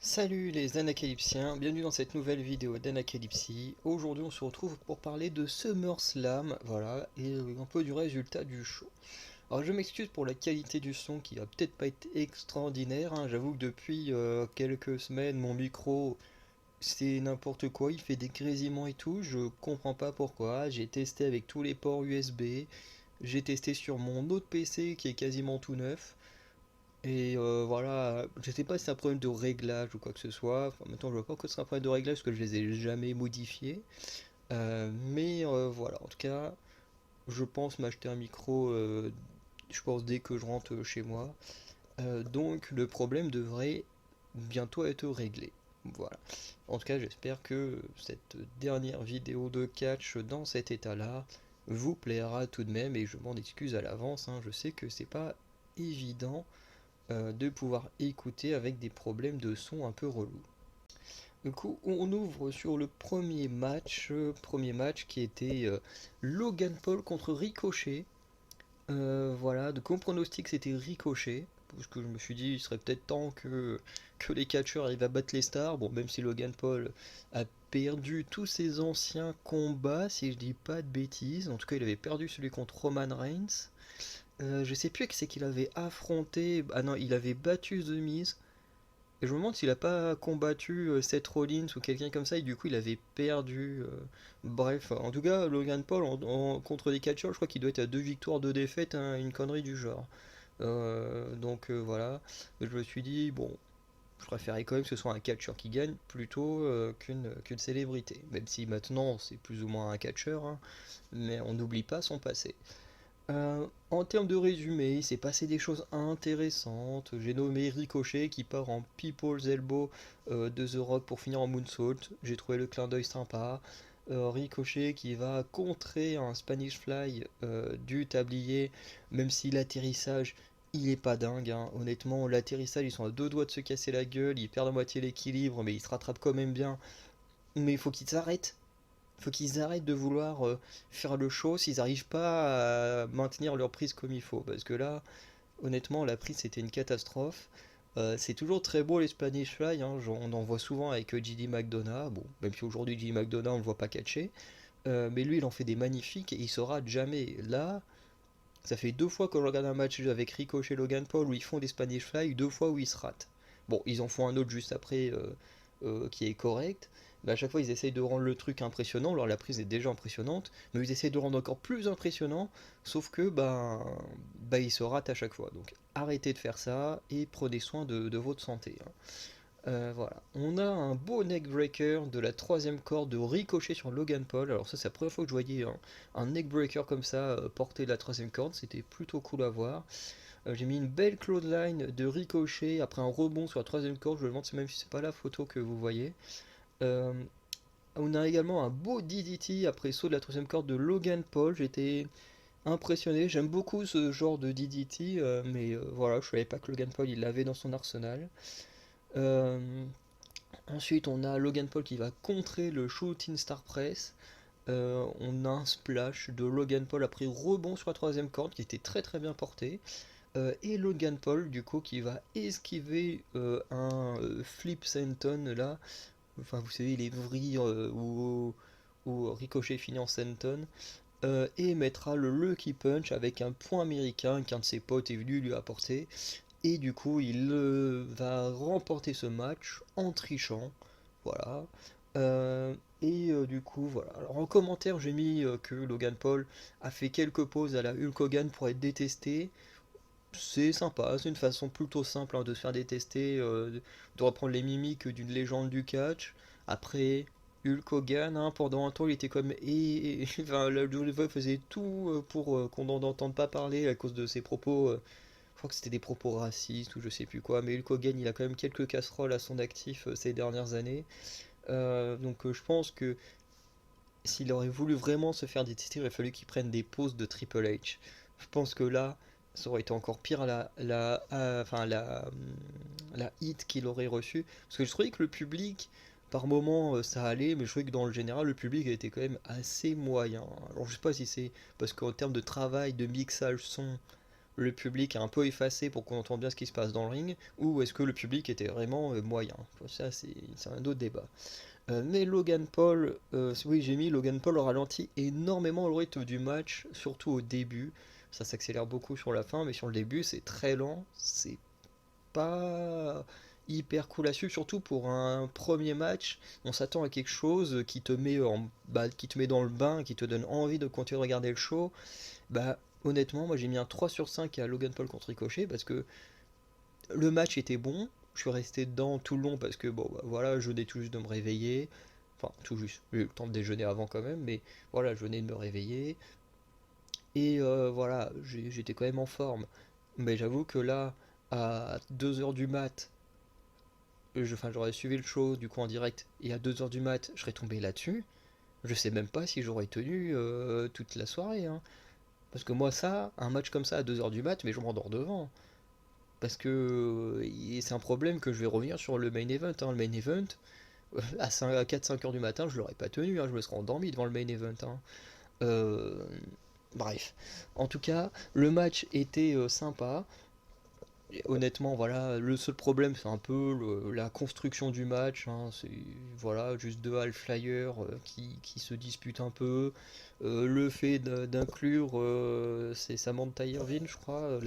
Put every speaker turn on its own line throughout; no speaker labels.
Salut les Anacalypsiens, bienvenue dans cette nouvelle vidéo d'Anacalypsie. Aujourd'hui on se retrouve pour parler de SummerSlam, voilà, et un peu du résultat du show. Alors je m'excuse pour la qualité du son qui va peut-être pas être extraordinaire, hein. J'avoue que depuis quelques semaines mon micro c'est n'importe quoi, il fait des grésillements et tout, je comprends pas pourquoi. J'ai testé avec tous les ports USB, j'ai testé sur mon autre PC qui est quasiment tout neuf. Et voilà, je sais pas si c'est un problème de réglage ou quoi que ce soit. Enfin, maintenant, je vois pas que c'est un problème de réglage parce que je les ai jamais modifiés. Mais voilà, en tout cas, je pense m'acheter un micro, je pense dès que je rentre chez moi. Donc, le problème devrait bientôt être réglé. Voilà. En tout cas, j'espère que cette dernière vidéo de catch dans cet état-là vous plaira tout de même et je m'en excuse à l'avance, hein. Je sais que c'est pas évident de pouvoir écouter avec des problèmes de son un peu relous. Du coup, on ouvre sur le premier match qui était Logan Paul contre Ricochet. Voilà, de mon pronostic c'était Ricochet, parce que je me suis dit il serait peut-être temps que les catcheurs arrivent à battre les stars. Bon, même si Logan Paul a perdu tous ses anciens combats, si je dis pas de bêtises, en tout cas il avait perdu celui contre Roman Reigns. Je sais plus qui c'est qu'il avait affronté. Ah non, il avait battu The Miz. Et je me demande s'il a pas combattu Seth Rollins ou quelqu'un comme ça et du coup il avait perdu. Bref, en tout cas, Logan Paul contre les catcheurs, je crois qu'il doit être à 2 victoires, 2 défaites, hein, une connerie du genre. Donc voilà, je me suis dit, bon, je préférais quand même que ce soit un catcheur qui gagne plutôt qu'une célébrité. Même si maintenant c'est plus ou moins un catcheur, hein, mais on n'oublie pas son passé. En termes de résumé, il s'est passé des choses intéressantes. J'ai nommé Ricochet qui part en People's Elbow de The Rock pour finir en moonsault. J'ai trouvé le clin d'œil sympa. Ricochet qui va contrer un Spanish Fly du tablier, même si l'atterrissage il est pas dingue, hein. Honnêtement, l'atterrissage ils sont à 2 doigts de se casser la gueule, ils perdent à moitié l'équilibre, mais ils se rattrapent quand même bien. Mais il faut qu'ils s'arrêtent. Faut qu'ils arrêtent de vouloir faire le show s'ils n'arrivent pas à maintenir leur prise comme il faut. Parce que là, honnêtement, la prise c'était une catastrophe. C'est toujours très beau les Spanish Fly, hein, on en voit souvent avec JD McDonough. Bon, même si aujourd'hui JD McDonough on le voit pas catcher. Mais lui il en fait des magnifiques et il se rate jamais. Là, ça fait 2 fois que je regarde un match avec Ricochet et Logan Paul où ils font des Spanish Fly, 2 fois où ils se ratent. Bon, ils en font un autre juste après qui est correct. Mais à chaque fois, ils essayent de rendre le truc impressionnant. Alors la prise est déjà impressionnante, mais ils essayent de rendre encore plus impressionnant. Sauf que ils se ratent à chaque fois. Donc arrêtez de faire ça et prenez soin de votre santé, hein. Voilà. On a un beau neckbreaker de la troisième corde de Ricochet sur Logan Paul. Alors ça c'est la première fois que je voyais un neckbreaker comme ça porter de la troisième corde. C'était plutôt cool à voir. J'ai mis une belle clothesline de Ricochet après un rebond sur la troisième corde. Je me demande même si c'est pas la photo que vous voyez. Euh, on a également un beau DDT après saut de la troisième corde de Logan Paul. J'étais impressionné. J'aime beaucoup ce genre de DDT, mais voilà, je savais pas que Logan Paul il l'avait dans son arsenal. Euh, Ensuite, on a Logan Paul qui va contrer le Shooting Star Press. On a un splash de Logan Paul après rebond sur la troisième corde qui était très très bien porté. Et Logan Paul du coup qui va esquiver un flip senton là. Enfin vous savez les vrilles où Ricochet finit en senton. Et mettra le Lucky Punch avec un point américain qu'un de ses potes est venu lui apporter. Et du coup, il va remporter ce match en trichant. Voilà. Du coup, voilà. Alors en commentaire, j'ai mis que Logan Paul a fait quelques pauses à la Hulk Hogan pour être détesté. C'est sympa, c'est une façon plutôt simple, hein, de se faire détester, de reprendre les mimiques d'une légende du catch. Après, Hulk Hogan, hein, pendant un temps, il était comme. Enfin, la WWE faisait tout pour qu'on n'en entende pas parler à cause de ses propos. Je crois que c'était des propos racistes ou je sais plus quoi, mais Hulk Hogan il a quand même quelques casseroles à son actif ces dernières années. Donc je pense que s'il aurait voulu vraiment se faire détester, il aurait fallu qu'il prenne des pauses de Triple H. Je pense que là, ça aurait été encore pire la hit qu'il aurait reçue. Parce que je trouvais que le public, par moment, ça allait, mais je trouvais que dans le général, le public a été quand même assez moyen. Alors je sais pas si c'est parce qu'en termes de travail, de mixage son, le public a un peu effacé pour qu'on entende bien ce qui se passe dans le ring, ou est-ce que le public était vraiment moyen? Ça, c'est un autre débat. Mais Logan Paul, oui, j'ai mis Logan Paul au ralenti énormément le rythme du match, surtout au début. Ça s'accélère beaucoup sur la fin, mais sur le début, c'est très lent. C'est pas hyper cool à suivre, surtout pour un premier match. On s'attend à quelque chose qui te met qui te met dans le bain, qui te donne envie de continuer de regarder le show. Bah, honnêtement, moi j'ai mis un 3 sur 5 à Logan Paul contre Ricochet parce que le match était bon. Je suis resté dedans tout le long parce que bon, bah, voilà, je venais tout juste de me réveiller. Enfin, tout juste. J'ai eu le temps de déjeuner avant quand même, mais voilà, je venais de me réveiller. Et voilà, j'étais quand même en forme. Mais j'avoue que là, à 2 heures du mat, enfin, j'aurais suivi le show du coup en direct, et à 2 heures du mat, je serais tombé là-dessus. Je sais même pas si j'aurais tenu toute la soirée, hein. Parce que moi, ça, un match comme ça à 2 heures du mat, mais je m'endors devant. Parce que c'est un problème que je vais revenir sur le main event, hein. Le main event, à 4-5 heures du matin, je l'aurais pas tenu, hein. Je me serais endormi devant le main event, hein. Euh, Bref. En tout cas, le match était sympa. Et honnêtement, voilà, le seul problème, c'est un peu la construction du match, hein. C'est voilà, juste deux high flyers qui se disputent un peu. Le fait d'inclure, c'est Samantha Irvine, je crois,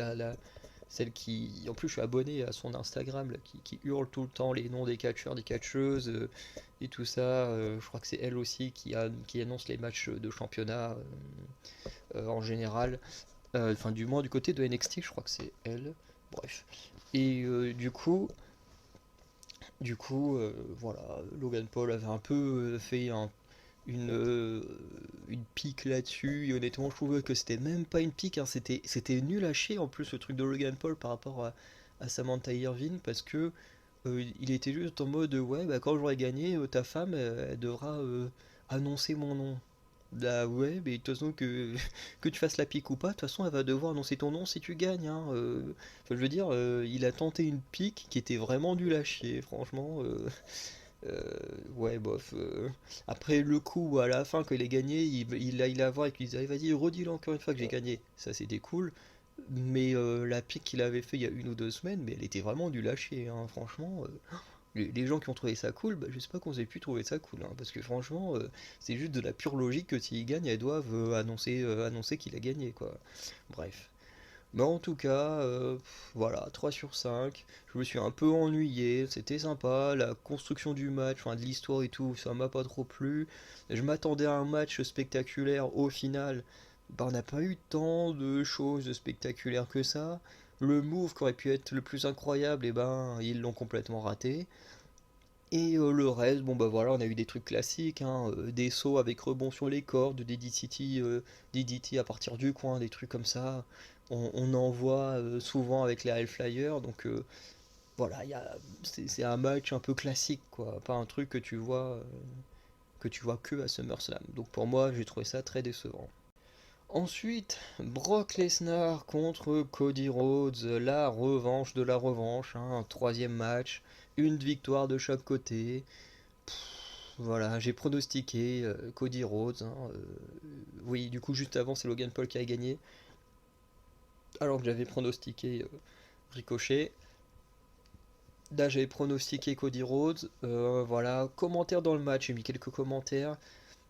celle qui. En plus, je suis abonné à son Instagram, là, qui hurle tout le temps les noms des catcheurs, des catcheuses et tout ça. Je crois que c'est elle aussi qui annonce les matchs de championnat en général. Enfin, du moins, du côté de NXT, je crois que c'est elle. Bref. Et voilà, Logan Paul avait un peu fait une pique là-dessus. Et honnêtement, je trouvais que c'était même pas une pique, hein, c'était nul à chier en plus le truc de Logan Paul par rapport à Samantha Irvine parce que il était juste en mode ouais, bah quand j'aurai gagné, ta femme elle devra annoncer mon nom. Bah ouais, mais de toute façon que tu fasses la pique ou pas, de toute façon elle va devoir annoncer ton nom si tu gagnes, hein. Enfin, je veux dire, il a tenté une pique qui était vraiment nulle à chier, franchement. Ouais, bof. Après le coup, à la fin, quand il a gagné, il a voir et qu'il disait, allez, vas-y, redis-le encore une fois que j'ai gagné. Ça, c'était cool. Mais la pique qu'il avait fait il y a 1 ou 2 semaines, mais elle était vraiment nulle à chier, hein, franchement. Les gens qui ont trouvé ça cool, bah, je sais pas qu'on ait pu trouver ça cool, hein, parce que franchement, c'est juste de la pure logique que s'il gagne, elles doivent annoncer qu'il a gagné, quoi. Bref. Mais en tout cas, voilà, 3 sur 5. Je me suis un peu ennuyé, c'était sympa. La construction du match, enfin de l'histoire et tout, ça m'a pas trop plu. Je m'attendais à un match spectaculaire, au final, bah, on n'a pas eu tant de choses spectaculaires que ça. Le move qui aurait pu être le plus incroyable, et ben ils l'ont complètement raté. Et le reste, bon bah voilà, on a eu des trucs classiques, hein, des sauts avec rebond sur les cordes, des DDT à partir du coin, des trucs comme ça. On en voit souvent avec les High Flyers, donc voilà, c'est un match un peu classique, quoi, pas un truc que tu vois que à SummerSlam. Donc pour moi, j'ai trouvé ça très décevant. Ensuite, Brock Lesnar contre Cody Rhodes, la revanche de la revanche, hein, un troisième match, une victoire de chaque côté. Voilà, j'ai pronostiqué Cody Rhodes, hein, oui, du coup, juste avant, c'est Logan Paul qui a gagné, alors que j'avais pronostiqué Ricochet. Là, j'avais pronostiqué Cody Rhodes. Voilà, commentaires dans le match, j'ai mis quelques commentaires.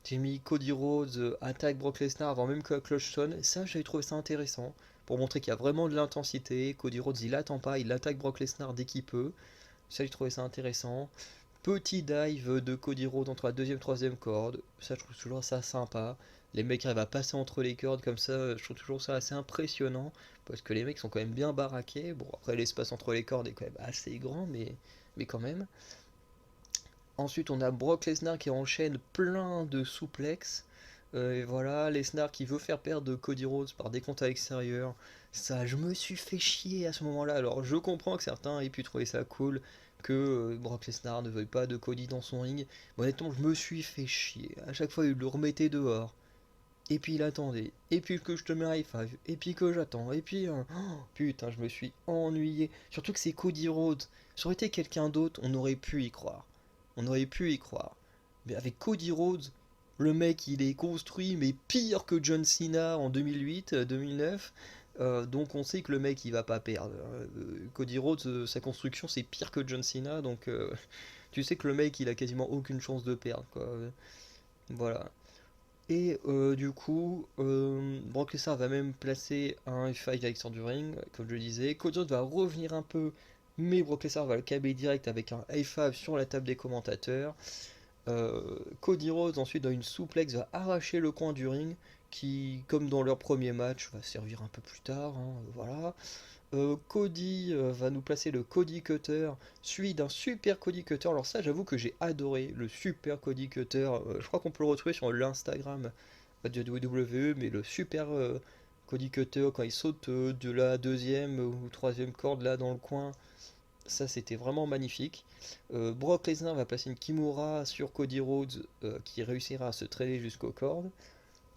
J'ai mis Cody Rhodes attaque Brock Lesnar avant même que la cloche sonne. Ça, j'avais trouvé ça intéressant pour montrer qu'il y a vraiment de l'intensité. Cody Rhodes, il attend pas, il attaque Brock Lesnar dès qu'il peut. Ça, j'ai trouvé ça intéressant. Petit dive de Cody Rhodes entre la deuxième et troisième corde. Ça, je trouve toujours ça sympa. Les mecs arrivent à passer entre les cordes comme ça. Je trouve toujours ça assez impressionnant. Parce que les mecs sont quand même bien baraqués. Bon, après, l'espace entre les cordes est quand même assez grand, mais quand même. Ensuite, on a Brock Lesnar qui enchaîne plein de souplexes. Et voilà, Lesnar qui veut faire perdre Cody Rhodes par décompte à l'extérieur. Ça, je me suis fait chier à ce moment-là. Alors, je comprends que certains aient pu trouver ça cool, que Brock Lesnar ne veuille pas de Cody dans son ring. Mais honnêtement, je me suis fait chier. À chaque fois, il le remettait dehors. Et puis il attendait. Et puis que je te mets un high five. Et puis que j'attends. Et puis, putain, je me suis ennuyé. Surtout que c'est Cody Rhodes. Ça aurait été quelqu'un d'autre, on aurait pu y croire. On aurait pu y croire. Mais avec Cody Rhodes, le mec, il est construit, mais pire que John Cena en 2008, 2009. Donc on sait que le mec il va pas perdre. Cody Rhodes, sa construction c'est pire que John Cena, donc tu sais que le mec il a quasiment aucune chance de perdre, quoi. Voilà. Et du coup, Brock Lesnar va même placer un F5 à l'extérieur du ring, comme je le disais. Cody Rhodes va revenir un peu, mais Brock Lesnar va le câbler direct avec un F5 sur la table des commentateurs. Cody Rhodes ensuite dans une souplex va arracher le coin du ring, qui, comme dans leur premier match, va servir un peu plus tard. Hein, voilà. Cody va nous placer le Cody Cutter, suivi d'un super Cody Cutter. Alors ça, j'avoue que j'ai adoré le super Cody Cutter. Je crois qu'on peut le retrouver sur l'Instagram de WWE, mais le super Cody Cutter quand il saute de la deuxième ou troisième corde là dans le coin, ça c'était vraiment magnifique. Brock Lesnar va placer une Kimura sur Cody Rhodes qui réussira à se traîner jusqu'aux cordes.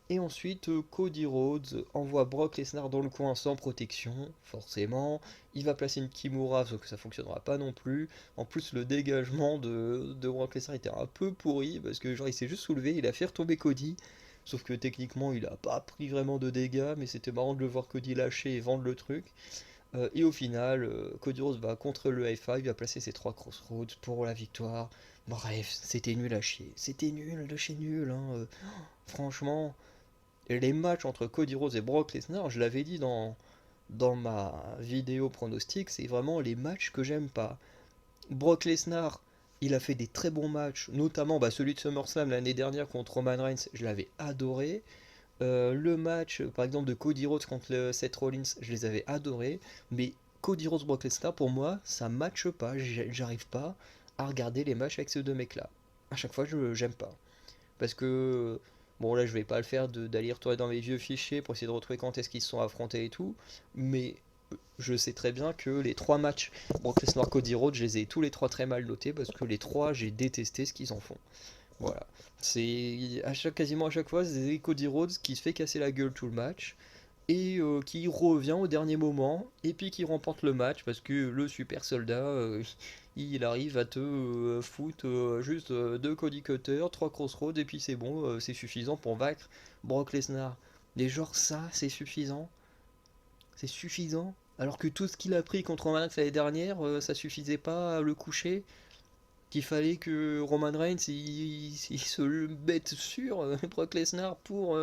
Et ensuite, Cody Rhodes envoie Brock Lesnar dans le coin sans protection, forcément. Il va placer une Kimura, sauf que ça fonctionnera pas non plus. En plus, le dégagement de Brock Lesnar était un peu pourri, parce que genre il s'est juste soulevé, il a fait retomber Cody. Sauf que techniquement, il a pas pris vraiment de dégâts, mais c'était marrant de le voir Cody lâcher et vendre le truc. Et au final, Cody Rhodes va contre le F5, il va placer ses 3 crossroads pour la victoire. Bref, c'était nul à chier. C'était nul de chez nul, hein. Franchement, les matchs entre Cody Rhodes et Brock Lesnar, je l'avais dit dans ma vidéo pronostic, c'est vraiment les matchs que j'aime pas. Brock Lesnar, il a fait des très bons matchs, notamment celui de SummerSlam l'année dernière contre Roman Reigns, je l'avais adoré. Le match, par exemple, de Cody Rhodes contre Seth Rollins, je les avais adorés. Mais Cody Rhodes, Brock Lesnar, pour moi, ça matche pas. J'arrive pas à regarder les matchs avec ces deux mecs-là. À chaque fois, j'aime pas. Parce que, bon, là, je vais pas le faire d'aller retourner dans mes vieux fichiers pour essayer de retrouver quand est-ce qu'ils se sont affrontés et tout. Mais je sais très bien que les trois matchs Brock Lesnar, Cody Rhodes, je les ai tous les trois très mal notés parce que les trois, j'ai détesté ce qu'ils en font. Voilà. C'est quasiment à chaque fois, c'est Cody Rhodes qui se fait casser la gueule tout le match et qui revient au dernier moment et puis qui remporte le match parce que le super soldat il arrive à te foutre juste deux Cody Cutter, trois Crossroads et puis c'est bon, c'est suffisant pour vaincre Brock Lesnar. Et genre ça, c'est suffisant. C'est suffisant. Alors que tout ce qu'il a pris contre Roman Reigns l'année dernière, ça suffisait pas à le coucher. Qu'il fallait que Roman Reigns il se le mette sur Brock Lesnar pour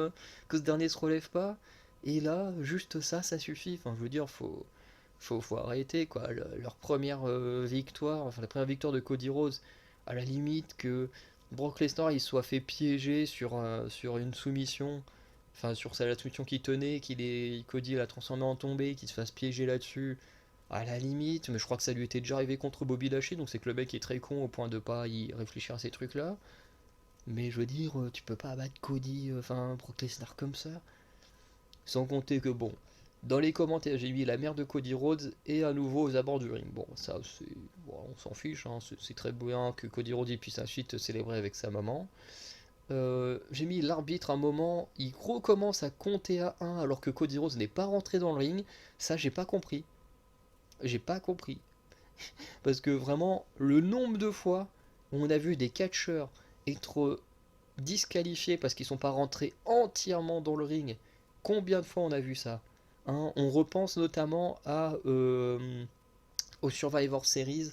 que ce dernier se relève pas. Et là, juste ça, ça suffit. Enfin, je veux dire, faut arrêter quoi. Leur première victoire, enfin la première victoire de Cody Rhodes, à la limite que Brock Lesnar il soit fait piéger sur une soumission, enfin sur la soumission qui tenait, Cody l'a transformé en tombée, qu'il se fasse piéger là-dessus. À la limite, mais je crois que ça lui était déjà arrivé contre Bobby Lashley, donc c'est que le mec est très con au point de pas y réfléchir à ces trucs-là. Mais je veux dire, tu peux pas abattre Cody, enfin Brock Lesnar comme ça. Sans compter que bon, dans les commentaires j'ai mis la mère de Cody Rhodes et à nouveau aux abords du ring. Bon, ça c'est, bon, on s'en fiche, hein, c'est très bien que Cody Rhodes puisse ensuite célébrer avec sa maman. J'ai mis l'arbitre un moment, il recommence à compter à 1 alors que Cody Rhodes n'est pas rentré dans le ring. Ça j'ai pas compris. J'ai pas compris. Parce que vraiment, le nombre de fois où on a vu des catcheurs être disqualifiés parce qu'ils sont pas rentrés entièrement dans le ring, combien de fois on a vu ça, hein? On repense notamment au Survivor Series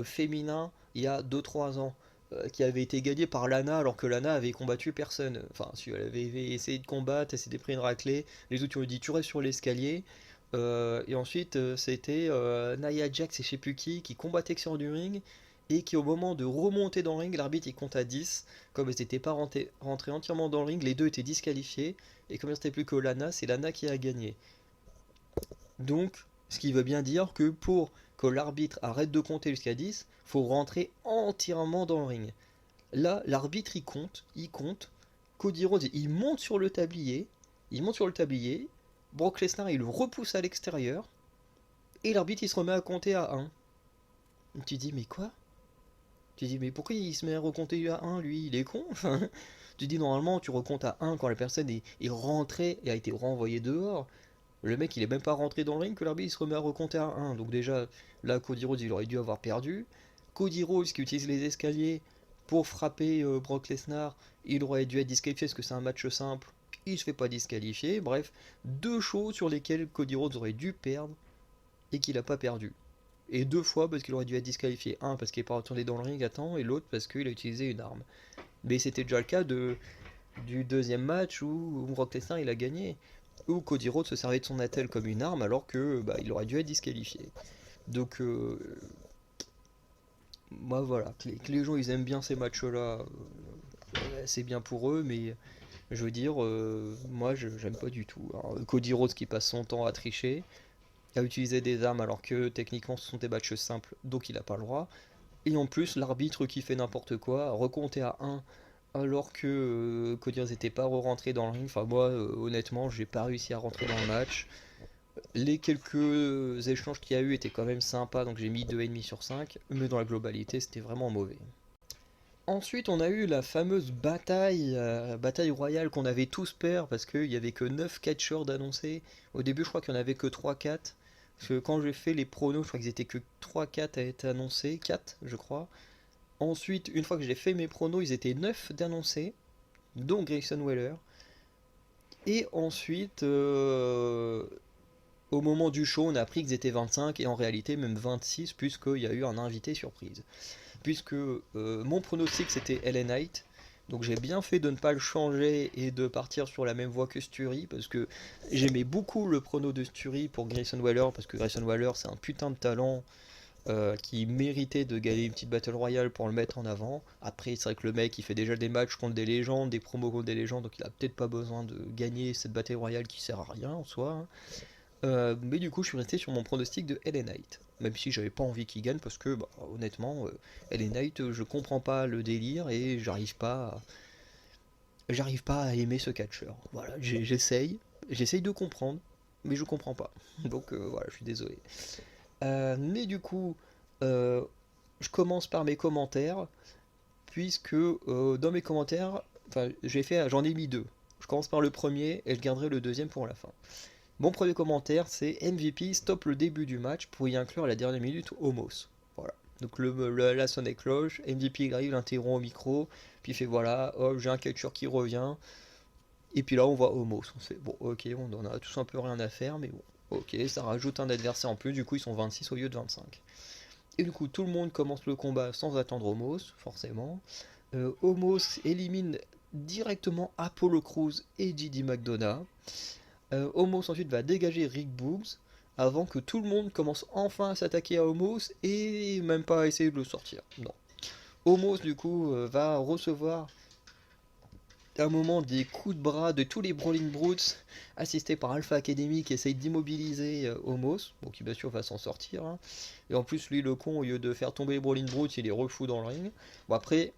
féminin il y a 2-3 ans, qui avait été gagné par Lana alors que Lana avait combattu personne. Enfin, si elle avait essayé de combattre, elle s'était pris une raclée, les autres lui ont dit tu restes sur l'escalier. Et ensuite, c'était Nia Jax et je sais plus qui combattaient sur du ring et qui, au moment de remonter dans le ring, l'arbitre il compte à 10. Comme ils n'étaient pas rentrés entièrement dans le ring, les deux étaient disqualifiés. Et comme il ne restait plus que Lana, c'est Lana qui a gagné. Donc, ce qui veut bien dire que pour que l'arbitre arrête de compter jusqu'à 10, faut rentrer entièrement dans le ring. Là, l'arbitre il compte. Cody Rhodes, il monte sur le tablier. Il monte sur le tablier. Brock Lesnar, il le repousse à l'extérieur. Et l'arbitre, il se remet à compter à 1. Tu dis, mais quoi? Tu dis, mais pourquoi il se met à recompter à 1, lui? Il est con? Enfin, tu dis, normalement, tu recomptes à 1 quand la personne est rentrée et a été renvoyée dehors. Le mec, il est même pas rentré dans le ring que l'arbitre, il se remet à recompter à 1. Donc déjà, là, Cody Rhodes, il aurait dû avoir perdu. Cody Rhodes, qui utilise les escaliers pour frapper Brock Lesnar, il aurait dû être disqualifié parce que c'est un match simple. il se fait pas disqualifier. Bref, deux shows sur lesquels Cody Rhodes aurait dû perdre et qu'il a pas perdu. Et deux fois parce qu'il aurait dû être disqualifié. Un parce qu'il n'est pas retourné dans le ring à temps et l'autre parce qu'il a utilisé une arme. Mais c'était déjà le cas du deuxième match où Brock Lesnar il a gagné. Où Cody Rhodes se servait de son attel comme une arme alors que il aurait dû être disqualifié. Donc moi voilà, que les gens ils aiment bien ces matchs-là, c'est bien pour eux, mais je veux dire, moi j'aime pas du tout. Alors, Cody Rhodes qui passe son temps à tricher, à utiliser des armes alors que techniquement ce sont des matchs simples, donc il a pas le droit. Et en plus l'arbitre qui fait n'importe quoi, recompter à un alors que Cody Rhodes n'était pas rentré dans le ring. Enfin moi honnêtement j'ai pas réussi à rentrer dans le match. Les quelques échanges qu'il y a eu étaient quand même sympas, donc j'ai mis 2,5 sur 5, mais dans la globalité c'était vraiment mauvais. Ensuite, on a eu la fameuse bataille royale qu'on avait tous peur parce qu'il n'y avait que 9 catcheurs d'annoncés. Au début, je crois qu'il n'y en avait que 3-4. Parce que quand j'ai fait les pronos, je crois qu'ils étaient que 3-4 à être annoncés. 4, je crois. Ensuite, une fois que j'ai fait mes pronos, ils étaient 9 d'annoncés, dont Grayson Waller. Et ensuite, au moment du show, on a appris qu'ils étaient 25 et en réalité même 26 puisqu'il y a eu un invité surprise. Puisque mon pronostic c'était Ellen Knight, donc j'ai bien fait de ne pas le changer et de partir sur la même voie que Sturry, parce que j'aimais beaucoup le prono de Sturry pour Grayson Waller, parce que Grayson Waller c'est un putain de talent qui méritait de gagner une petite Battle Royale pour le mettre en avant. Après c'est vrai que le mec il fait déjà des matchs contre des légendes, des promos contre des légendes, donc il a peut-être pas besoin de gagner cette Battle Royale qui sert à rien en soi, hein. Mais du coup, je suis resté sur mon pronostic de LA Knight. Même si j'avais pas envie qu'il gagne, parce que honnêtement, LA Knight, je comprends pas le délire et j'arrive pas à aimer ce catcheur. Voilà, j'essaye de comprendre, mais je comprends pas. Donc voilà, je suis désolé. Mais du coup, euh, je commence par mes commentaires, puisque dans mes commentaires, enfin, j'en ai mis deux. Je commence par le premier et je garderai le deuxième pour la fin. Mon premier commentaire, c'est MVP stoppe le début du match pour y inclure à la dernière minute Omos. Voilà. Donc la sonne cloche, MVP arrive, l'interrompt au micro, puis il fait voilà, oh, j'ai un catcheur qui revient. Et puis là on voit Omos. On se fait bon ok, on en a tous un peu rien à faire, mais bon, ok, ça rajoute un adversaire en plus, du coup ils sont 26 au lieu de 25. Et du coup tout le monde commence le combat sans attendre Omos, forcément. Omos élimine directement Apollo Crews et J.D. McDonough. Homos ensuite va dégager Rick Boogs avant que tout le monde commence enfin à s'attaquer à Homos et même pas à essayer de le sortir. Non. Homos du coup va recevoir à un moment des coups de bras de tous les Brawling Brutes assistés par Alpha Academy qui essaye d'immobiliser Homos, bon qui bien sûr va s'en sortir, hein. Et en plus lui le con au lieu de faire tomber les Brawling Brutes il les refout dans le ring. Bon après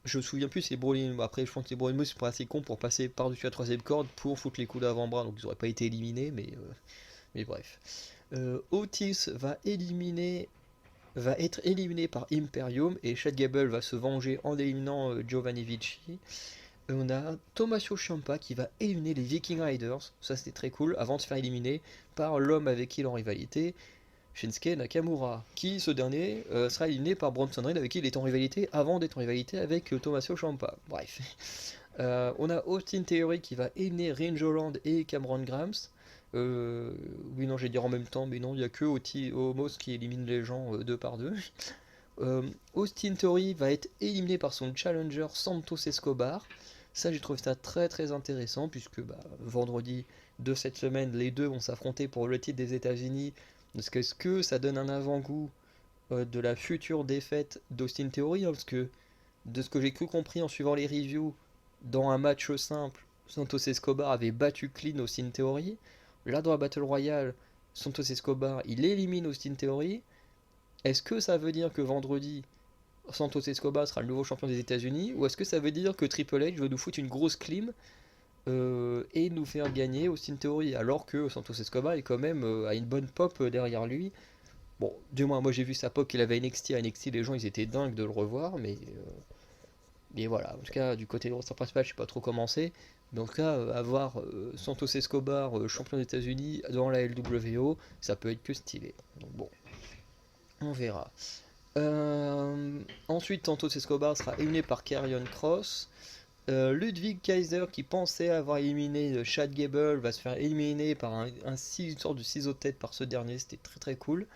je me souviens plus c'est Brawling. Après, je pense que les Brawling Brutes sont pas assez cons pour passer par-dessus la troisième corde pour foutre les coups d'avant-bras, donc ils auraient pas été éliminés, mais bref. Otis va être éliminé par Imperium et Chad Gable va se venger en éliminant Giovanni Vinci. Et on a Tommaso Ciampa qui va éliminer les Viking Riders, ça c'était très cool, avant de se faire éliminer par l'homme avec qui il est en rivalité, Shinsuke Nakamura, qui ce dernier sera éliminé par Bronson Reed avec qui il est en rivalité avant d'être en rivalité avec Tommaso Ciampa. Bref. On a Austin Theory qui va éliminer Range Holland et Cameron Grimes. Oui, non, j'ai dire en même temps, mais non, il n'y a que Omos qui élimine les gens deux par deux. Austin Theory va être éliminé par son challenger Santos Escobar. Ça, j'ai trouvé ça très très intéressant puisque vendredi de cette semaine, les deux vont s'affronter pour le titre des États-Unis. Est-ce que ça donne un avant-goût de la future défaite d'Austin Theory, hein, parce que de ce que j'ai cru compris en suivant les reviews, dans un match simple, Santos Escobar avait battu clean Austin Theory. Là, dans la Battle Royale, Santos Escobar, il élimine Austin Theory. Est-ce que ça veut dire que vendredi, Santos Escobar sera le nouveau champion des États-Unis, ou est-ce que ça veut dire que Triple H veut nous foutre une grosse clim et nous faire gagner Austin Theory, alors que Santos Escobar est quand même a une bonne pop derrière lui. Bon, du moins moi j'ai vu sa pop qu'il avait à NXT. À NXT les gens ils étaient dingues de le revoir, mais voilà, en tout cas du côté de roster principal je sais pas trop comment c'est, mais en tout cas avoir Santos Escobar champion des États-Unis dans la LWO, ça peut être que stylé. Donc bon, on verra. Ensuite Santos Escobar sera éliminé par Karrion Kross. Ludwig Kaiser, qui pensait avoir éliminé Chad Gable, va se faire éliminer par une sorte de ciseau de tête par ce dernier, c'était très très cool.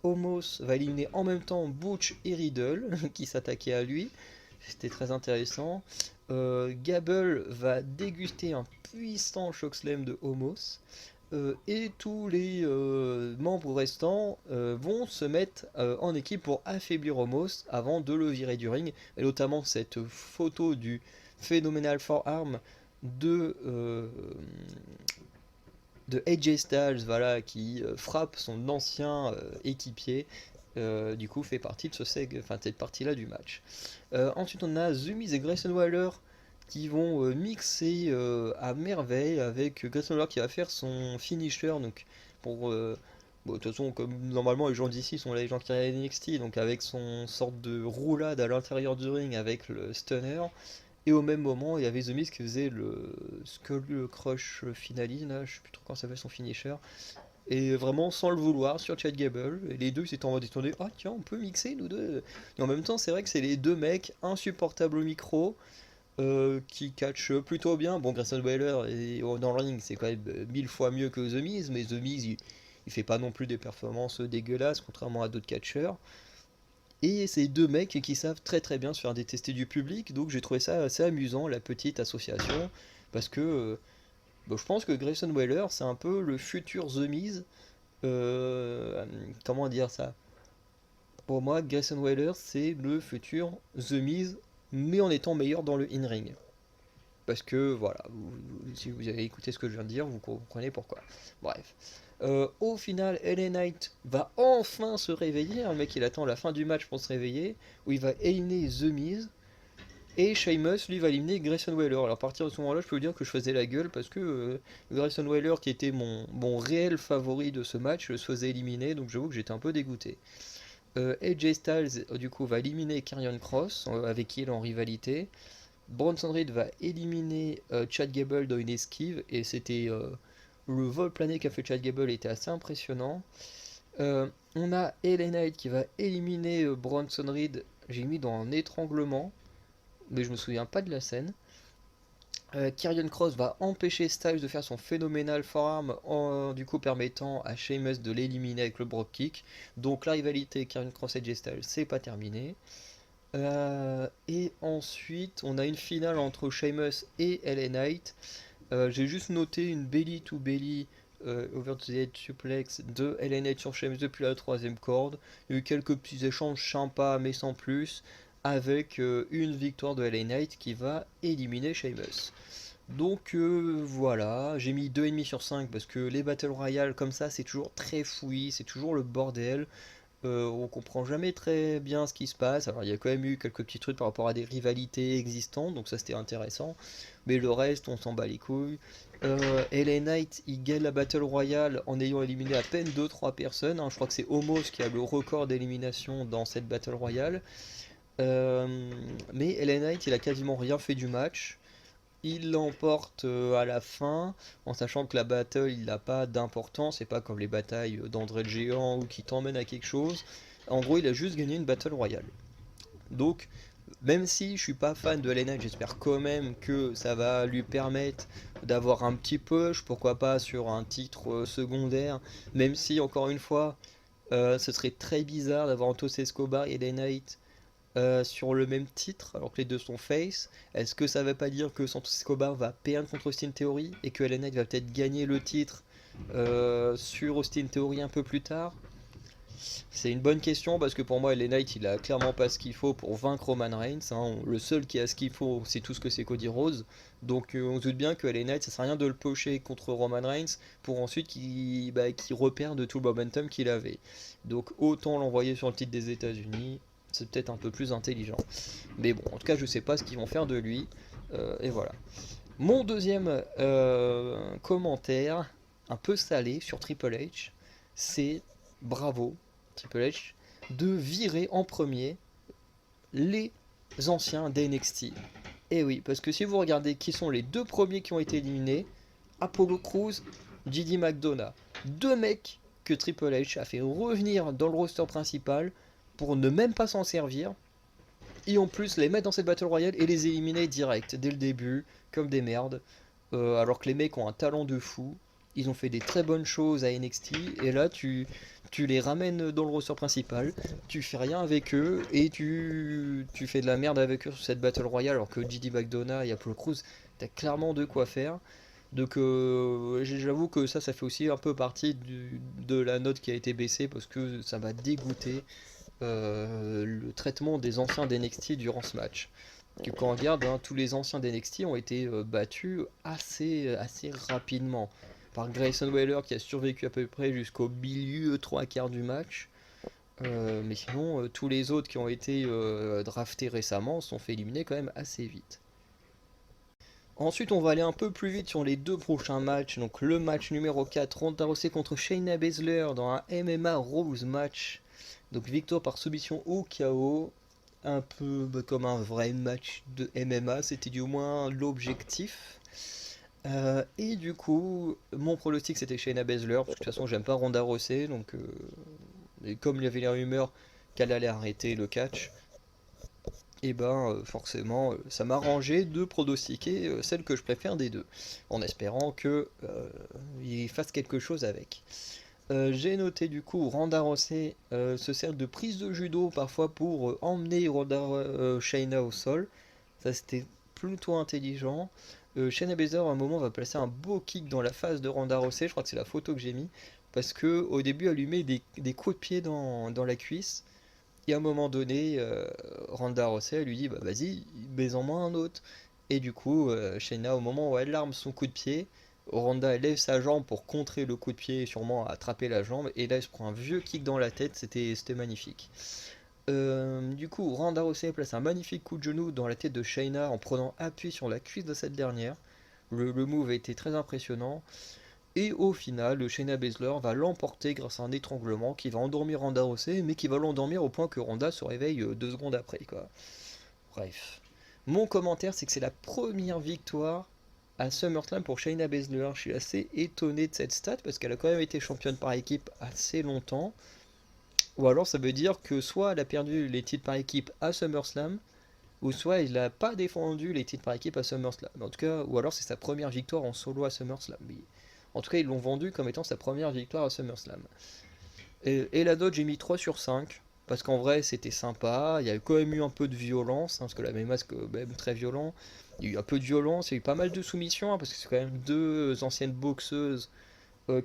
Omos va éliminer en même temps Butch et Riddle qui s'attaquaient à lui, c'était très intéressant. Gable va déguster un puissant chokeslam de Omos. Et tous les membres restants vont se mettre en équipe pour affaiblir Omos avant de le virer du ring. Et notamment cette photo du Phenomenal Forearm de, euh, de AJ Styles, voilà, qui frappe son ancien équipier. Du coup, fait partie de cette partie-là du match. Ensuite, on a The Miz et Grayson Waller qui vont mixer à merveille avec Grayson Waller qui va faire son finisher. Donc, pour. Bon, de toute façon, comme normalement les gens d'ici sont les gens qui regardent NXT, donc avec son sorte de roulade à l'intérieur du ring avec le stunner. Et au même moment, il y avait The Miz qui faisait le Skull Crush Finale, là, je sais plus trop comment ça s'appelle son finisher. Et vraiment sans le vouloir sur Chad Gable. Et les deux ils étaient en mode étonné, ah tiens, on peut mixer nous deux. Et en même temps, c'est vrai que c'est les deux mecs insupportables au micro qui catchent plutôt bien. Bon, Grayson Waller dans le ring, c'est quand même 1000 fois mieux que The Miz, mais The Miz il fait pas non plus des performances dégueulasses, contrairement à d'autres catcheurs. Et c'est deux mecs qui savent très très bien se faire détester du public, donc j'ai trouvé ça assez amusant, la petite association, parce que bon, je pense que Grayson Waller, c'est un peu le futur The Miz. Comment dire ça? Pour moi, Grayson Waller, c'est le futur The Miz, mais en étant meilleur dans le in-ring. Parce que, voilà, si vous avez écouté ce que je viens de dire, vous comprenez pourquoi. Bref. Au final, LA Knight va enfin se réveiller. Le mec, il attend la fin du match pour se réveiller, où il va éliminer The Miz. Et Sheamus, lui, va éliminer Grayson Waller. Alors, à partir de ce moment-là, je peux vous dire que je faisais la gueule parce que Grayson Waller, qui était mon réel favori de ce match, se faisait éliminer. Donc, j'avoue que j'étais un peu dégoûté. AJ Styles, du coup, va éliminer Karrion Kross, avec qui il est en rivalité. Bronson Reed va éliminer Chad Gable dans une esquive. Et c'était le vol plané qu'a fait Chad Gable était assez impressionnant. On a LA Knight qui va éliminer Bronson Reed. J'ai mis dans un étranglement, mais je me souviens pas de la scène. Karrion Kross va empêcher Styles de faire son phénoménal forearm en du coup permettant à Sheamus de l'éliminer avec le Brogue Kick. Donc la rivalité Karrion Kross et J Styles c'est pas terminé. Et ensuite on a une finale entre Sheamus et LA Knight. J'ai juste noté une belly to belly over the head suplex de LA Knight sur Sheamus depuis la troisième corde. Il y a eu quelques petits échanges sympas mais sans plus, avec une victoire de LA Knight qui va éliminer Sheamus. Donc voilà, j'ai mis 2,5 sur 5 parce que les Battle Royale comme ça c'est toujours très fouillis, c'est toujours le bordel. On comprend jamais très bien ce qui se passe. Alors il y a quand même eu quelques petits trucs par rapport à des rivalités existantes, donc ça c'était intéressant. Mais le reste, on s'en bat les couilles. LA Knight, il gagne la Battle Royale en ayant éliminé à peine 2-3 personnes, hein. Je crois que c'est Omos qui a le record d'élimination dans cette Battle Royale. Mais LA Knight, il a quasiment rien fait du match. Il l'emporte à la fin, en sachant que la battle, il n'a pas d'importance, c'est pas comme les batailles d'André le Géant ou qui t'emmènent à quelque chose. En gros, il a juste gagné une battle royale. Donc, même si je suis pas fan de LA Knight, j'espère quand même que ça va lui permettre d'avoir un petit push, pourquoi pas sur un titre secondaire, même si, encore une fois, ce serait très bizarre d'avoir Santos Escobar et LA Knight sur le même titre, alors que les deux sont face. Est-ce que ça veut pas dire que Santos Escobar va perdre contre Austin Theory et que LA Knight va peut-être gagner le titre sur Austin Theory un peu plus tard? C'est une bonne question parce que pour moi LA Knight il a clairement pas ce qu'il faut pour vaincre Roman Reigns, hein. Le seul qui a ce qu'il faut c'est tout ce que c'est Cody Rhodes. Donc on se doute bien que LA Knight ça sert à rien de le pocher contre Roman Reigns pour ensuite qu'il reperde tout le momentum qu'il avait. Donc autant l'envoyer sur le titre des États-Unis, c'est peut-être un peu plus intelligent. Mais bon, en tout cas, je sais pas ce qu'ils vont faire de lui. Et voilà. Mon deuxième commentaire, un peu salé sur Triple H, c'est bravo, Triple H, de virer en premier les anciens d'NXT. Et oui, parce que si vous regardez qui sont les deux premiers qui ont été éliminés, Apollo Crews, JD McDonough, deux mecs que Triple H a fait revenir dans le roster principal pour ne même pas s'en servir et en plus les mettre dans cette Battle Royale et les éliminer direct, dès le début, comme des merdes. Alors que les mecs ont un talent de fou, ils ont fait des très bonnes choses à NXT, et là tu les ramènes dans le roster principal, tu fais rien avec eux, et tu fais de la merde avec eux sur cette Battle Royale, alors que JD McDonough et Apollo Crews, t'as clairement de quoi faire. Donc j'avoue que ça fait aussi un peu partie de la note qui a été baissée, parce que ça m'a dégoûté le traitement des anciens d'NXT durant ce match. Que quand on regarde, hein, tous les anciens d'NXT ont été battus assez rapidement par Grayson Waller qui a survécu à peu près jusqu'au milieu 3/4 du match. Mais sinon, tous les autres qui ont été draftés récemment se sont fait éliminer quand même assez vite. Ensuite, on va aller un peu plus vite sur les deux prochains matchs. Donc, le match numéro 4, Ronda Rousey contre Shayna Baszler dans un MMA Rose match. Donc, victoire par soumission au KO. Un peu comme un vrai match de MMA, c'était du moins l'objectif. Et du coup, mon pronostic c'était Shayna Baszler, parce que de toute façon j'aime pas Ronda Rousey, donc et comme il y avait les rumeurs qu'elle allait arrêter le catch, et ben forcément ça m'a arrangé de pronostiquer celle que je préfère des deux, en espérant que il fasse quelque chose avec. J'ai noté du coup Ronda Rousey se sert de prise de judo parfois pour emmener Shayna au sol. Ça c'était plutôt intelligent. Shayna Baszler à un moment va placer un beau kick dans la face de Ronda Rousey, je crois que c'est la photo que j'ai mis, parce que au début elle lui met des coups de pied dans la cuisse. Et à un moment donné, Ronda Rousey elle lui dit bah vas-y, baise-en-moi un autre. Et du coup, Shayna au moment où elle arme son coup de pied, Ronda elle lève sa jambe pour contrer le coup de pied, sûrement attraper la jambe, et là elle se prend un vieux kick dans la tête, c'était magnifique. Du coup, Ronda Rousey place un magnifique coup de genou dans la tête de Shayna en prenant appui sur la cuisse de cette dernière. Le move a été très impressionnant. Et au final, Shayna Baszler va l'emporter grâce à un étranglement qui va endormir Ronda Rousey, mais qui va l'endormir au point que Ronda se réveille 2 secondes après, quoi. Bref. Mon commentaire, c'est que c'est la première victoire à SummerSlam pour Shayna Baszler. Je suis assez étonné de cette stat parce qu'elle a quand même été championne par équipe assez longtemps. Ou alors ça veut dire que soit elle a perdu les titres par équipe à SummerSlam, ou soit il n'a pas défendu les titres par équipe à SummerSlam. En tout cas, ou alors c'est sa première victoire en solo à SummerSlam. Mais en tout cas, ils l'ont vendu comme étant sa première victoire à SummerSlam. Et la note, j'ai mis 3 sur 5. Parce qu'en vrai, c'était sympa. Il y a quand même eu un peu de violence. Parce que la MMA, c'est quand même très violent. Il y a eu un peu de violence. Il y a eu pas mal de soumissions. Parce que c'est quand même deux anciennes boxeuses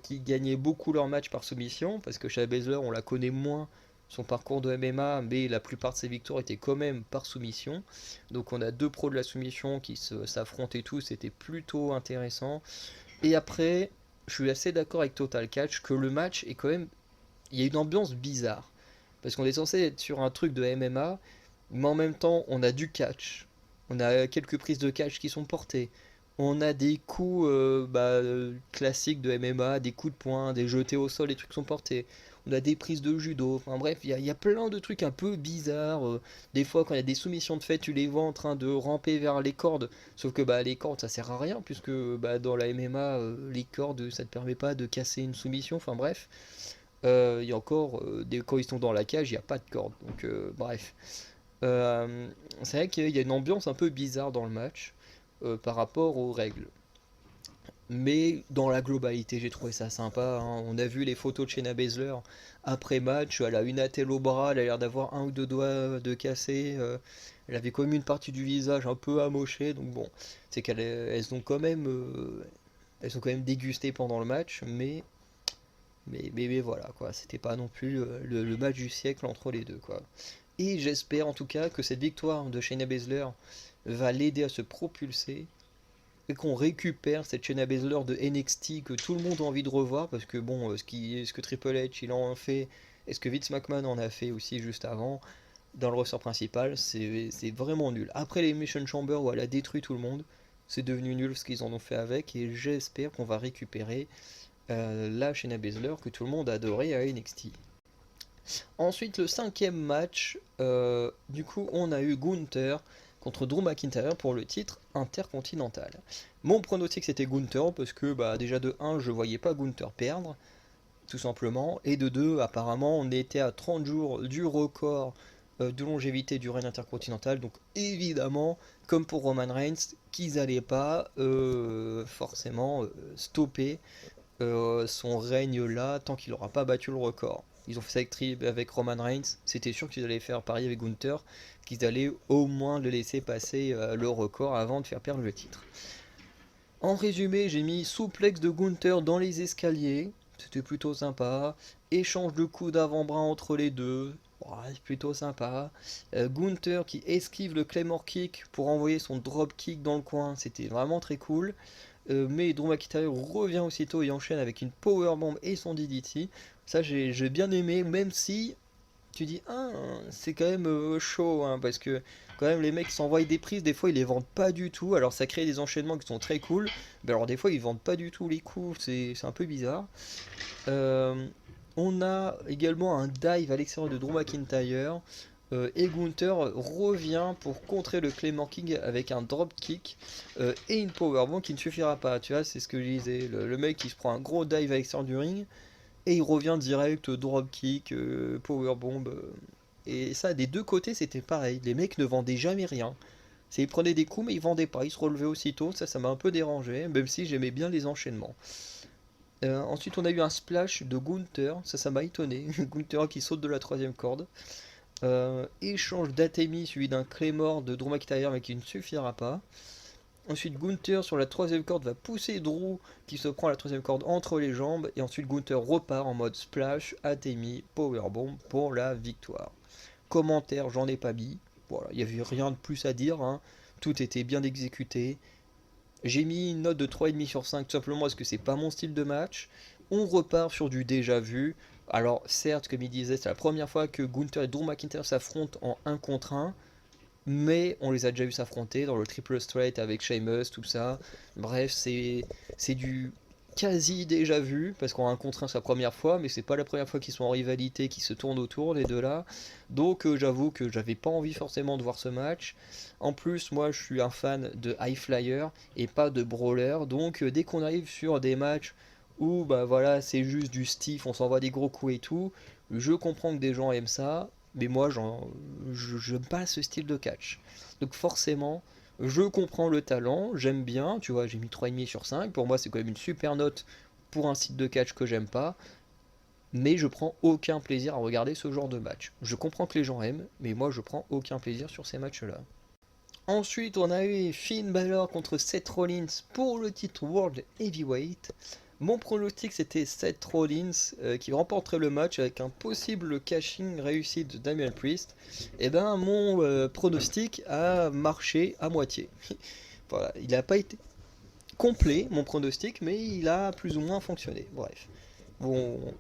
qui gagnaient beaucoup leurs matchs par soumission. Parce que Shayna Baszler, on la connaît moins son parcours de MMA, mais la plupart de ses victoires étaient quand même par soumission. Donc on a deux pros de la soumission qui s'affrontaient tous, c'était plutôt intéressant. Et après, je suis assez d'accord avec Total Catch que le match est quand même... Il y a une ambiance bizarre. Parce qu'on est censé être sur un truc de MMA, mais en même temps on a du catch. On a quelques prises de catch qui sont portées. On a des coups classiques de MMA, des coups de poing, des jetés au sol, des trucs qui sont portés. On a des prises de judo. Enfin bref, il y a plein de trucs un peu bizarres. Des fois, quand il y a des soumissions de fait, tu les vois en train de ramper vers les cordes. Sauf que les cordes, ça sert à rien, puisque dans la MMA, les cordes, ça ne te permet pas de casser une soumission. Enfin bref. Il y a encore, quand ils sont dans la cage, il n'y a pas de cordes. Donc bref. Euh, c'est vrai qu'il y a une ambiance un peu bizarre dans le match par rapport aux règles. Mais dans la globalité, j'ai trouvé ça sympa, hein. On a vu les photos de Shayna Baszler après match. Elle a une attelle au bras, elle a l'air d'avoir un ou deux doigts de cassé. Elle avait quand même une partie du visage un peu amochée. Donc bon, c'est qu'elles ont quand même, elles ont quand même dégusté pendant le match. Mais voilà, quoi. C'était pas non plus le match du siècle entre les deux, quoi. Et j'espère en tout cas que cette victoire de Shayna Baszler va l'aider à se propulser et qu'on récupère cette Shayna Baszler de NXT que tout le monde a envie de revoir parce que bon, ce que Triple H il en a fait et ce que Vince McMahon en a fait aussi juste avant dans le roster principal, c'est vraiment nul. Après les Mission Chamber où elle a détruit tout le monde, c'est devenu nul ce qu'ils en ont fait avec et j'espère qu'on va récupérer la Shayna Baszler que tout le monde a adoré à NXT. Ensuite, le cinquième match, du coup, on a eu Gunther contre Drew McIntyre pour le titre intercontinental. Mon pronostic c'était Gunther parce que déjà de 1 je voyais pas Gunther perdre, tout simplement, et de 2 apparemment on était à 30 jours du record de longévité du règne intercontinental. Donc évidemment, comme pour Roman Reigns, qu'ils n'allaient pas forcément stopper son règne là tant qu'il n'aura pas battu le record. Ils ont fait ça avec Roman Reigns, c'était sûr qu'ils allaient faire pareil avec Gunther, qu'ils allaient au moins le laisser passer le record avant de faire perdre le titre. En résumé, j'ai mis souplex de Gunther dans les escaliers, c'était plutôt sympa. Échange de coups d'avant-bras entre les deux, ouais, plutôt sympa. Gunther qui esquive le Claymore Kick pour envoyer son drop kick dans le coin, c'était vraiment très cool. Mais Drew McIntyre revient aussitôt et enchaîne avec une powerbomb et son DDT. Ça j'ai bien aimé, même si tu dis ah c'est quand même chaud hein, parce que quand même les mecs s'envoient des prises, des fois ils les vendent pas du tout, alors ça crée des enchaînements qui sont très cool, mais alors des fois ils vendent pas du tout les coups, c'est un peu bizarre. Euh, on a également un dive à l'extérieur de Drew McIntyre. Et Gunther revient pour contrer le Claymore King avec un drop kick et une powerbomb qui ne suffira pas. Tu vois, c'est ce que je disais. Le mec il se prend un gros dive à l'extérieur du ring et il revient direct drop kick, powerbomb. Et ça, des deux côtés, c'était pareil. Les mecs ne vendaient jamais rien. Ils prenaient des coups, mais ils vendaient pas. Ils se relevaient aussitôt. Ça m'a un peu dérangé, même si j'aimais bien les enchaînements. Ensuite, on a eu un splash de Gunther. Ça m'a étonné. Gunther qui saute de la troisième corde. Échange d'Atemi suivi d'un Claymore de Drew McIntyre, mais qui ne suffira pas. Ensuite, Gunther sur la troisième corde va pousser Drew qui se prend la troisième corde entre les jambes. Et ensuite, Gunther repart en mode splash, Atemi, powerbomb pour la victoire. Commentaire, j'en ai pas mis. Voilà, il n'y avait rien de plus à dire, hein. Tout était bien exécuté. J'ai mis une note de 3,5 sur 5 tout simplement parce que c'est pas mon style de match. On repart sur du déjà vu. Alors certes, comme il disait, c'est la première fois que Gunther et Drew McIntyre s'affrontent en 1 contre 1. Mais on les a déjà vus s'affronter dans le triple straight avec Sheamus, tout ça. Bref, c'est du quasi déjà vu, parce qu'on a un contre un c'est la première fois, mais c'est pas la première fois qu'ils sont en rivalité, qu'ils se tournent autour, les deux là. Donc j'avoue que j'avais pas envie forcément de voir ce match. En plus, moi je suis un fan de high flyer et pas de brawler, donc dès qu'on arrive sur des matchs où bah voilà c'est juste du stiff, on s'envoie des gros coups et tout, je comprends que des gens aiment ça, mais moi je n'aime pas ce style de catch. Donc forcément, je comprends le talent, j'aime bien, tu vois, j'ai mis 3,5 sur 5. Pour moi, c'est quand même une super note pour un site de catch que j'aime pas. Mais je prends aucun plaisir à regarder ce genre de match. Je comprends que les gens aiment, mais moi je prends aucun plaisir sur ces matchs-là. Ensuite, on a eu Finn Balor contre Seth Rollins pour le titre World Heavyweight. Mon pronostic c'était Seth Rollins qui remporterait le match avec un possible cashing réussi de Damian Priest. Et ben mon pronostic a marché à moitié. Voilà, il n'a pas été complet mon pronostic, mais il a plus ou moins fonctionné. Bref, bon,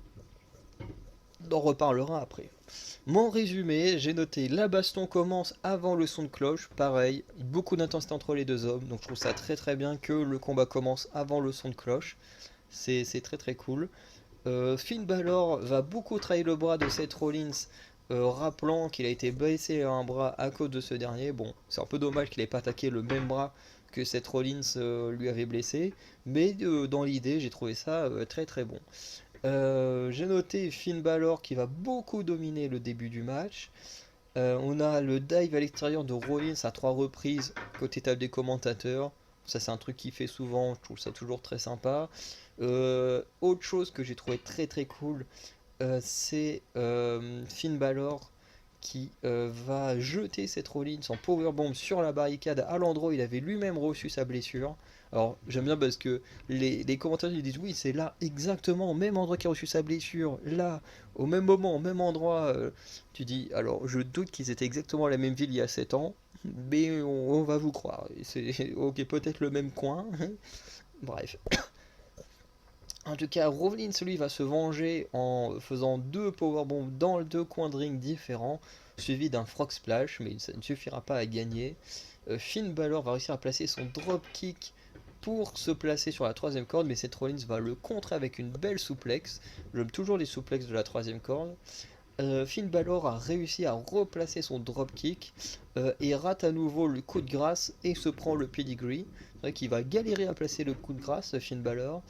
on en reparlera après. Mon résumé, j'ai noté la baston commence avant le son de cloche, pareil, beaucoup d'intensité entre les deux hommes, donc je trouve ça très très bien que le combat commence avant le son de cloche. C'est très très cool. Finn Balor va beaucoup trahir le bras de Seth Rollins, rappelant qu'il a été blessé à un bras à cause de ce dernier. Bon, c'est un peu dommage qu'il n'ait pas attaqué le même bras que Seth Rollins lui avait blessé, mais dans l'idée, j'ai trouvé ça très très bon. J'ai noté Finn Balor qui va beaucoup dominer le début du match. On a le dive à l'extérieur de Rollins à 3 reprises côté table des commentateurs. Ça c'est un truc qu'il fait souvent, je trouve ça toujours très sympa. Autre chose que j'ai trouvé très très cool, c'est Finn Balor qui va jeter cette Rollins en powerbomb sur la barricade à l'endroit où il avait lui-même reçu sa blessure. Alors j'aime bien parce que les commentateurs ils disent oui c'est là exactement au même endroit qu'il a reçu sa blessure, là au même moment, au même endroit. Tu dis alors je doute qu'ils étaient exactement à la même ville il y a 7 ans, mais on va vous croire. C'est ok peut-être le même coin. Bref. En tout cas, Rollins lui va se venger en faisant 2 powerbombs dans 2 coins de ring différents, suivi d'un frog splash, mais ça ne suffira pas à gagner. Finn Balor va réussir à placer son drop kick pour se placer sur la troisième corde, mais Seth Rollins va le contrer avec une belle souplex. J'aime toujours les souplexes de la troisième corde. Finn Balor a réussi à replacer son dropkick et rate à nouveau le coup de grâce et se prend le pedigree. C'est vrai qu'il va galérer à placer le coup de grâce, Finn Balor.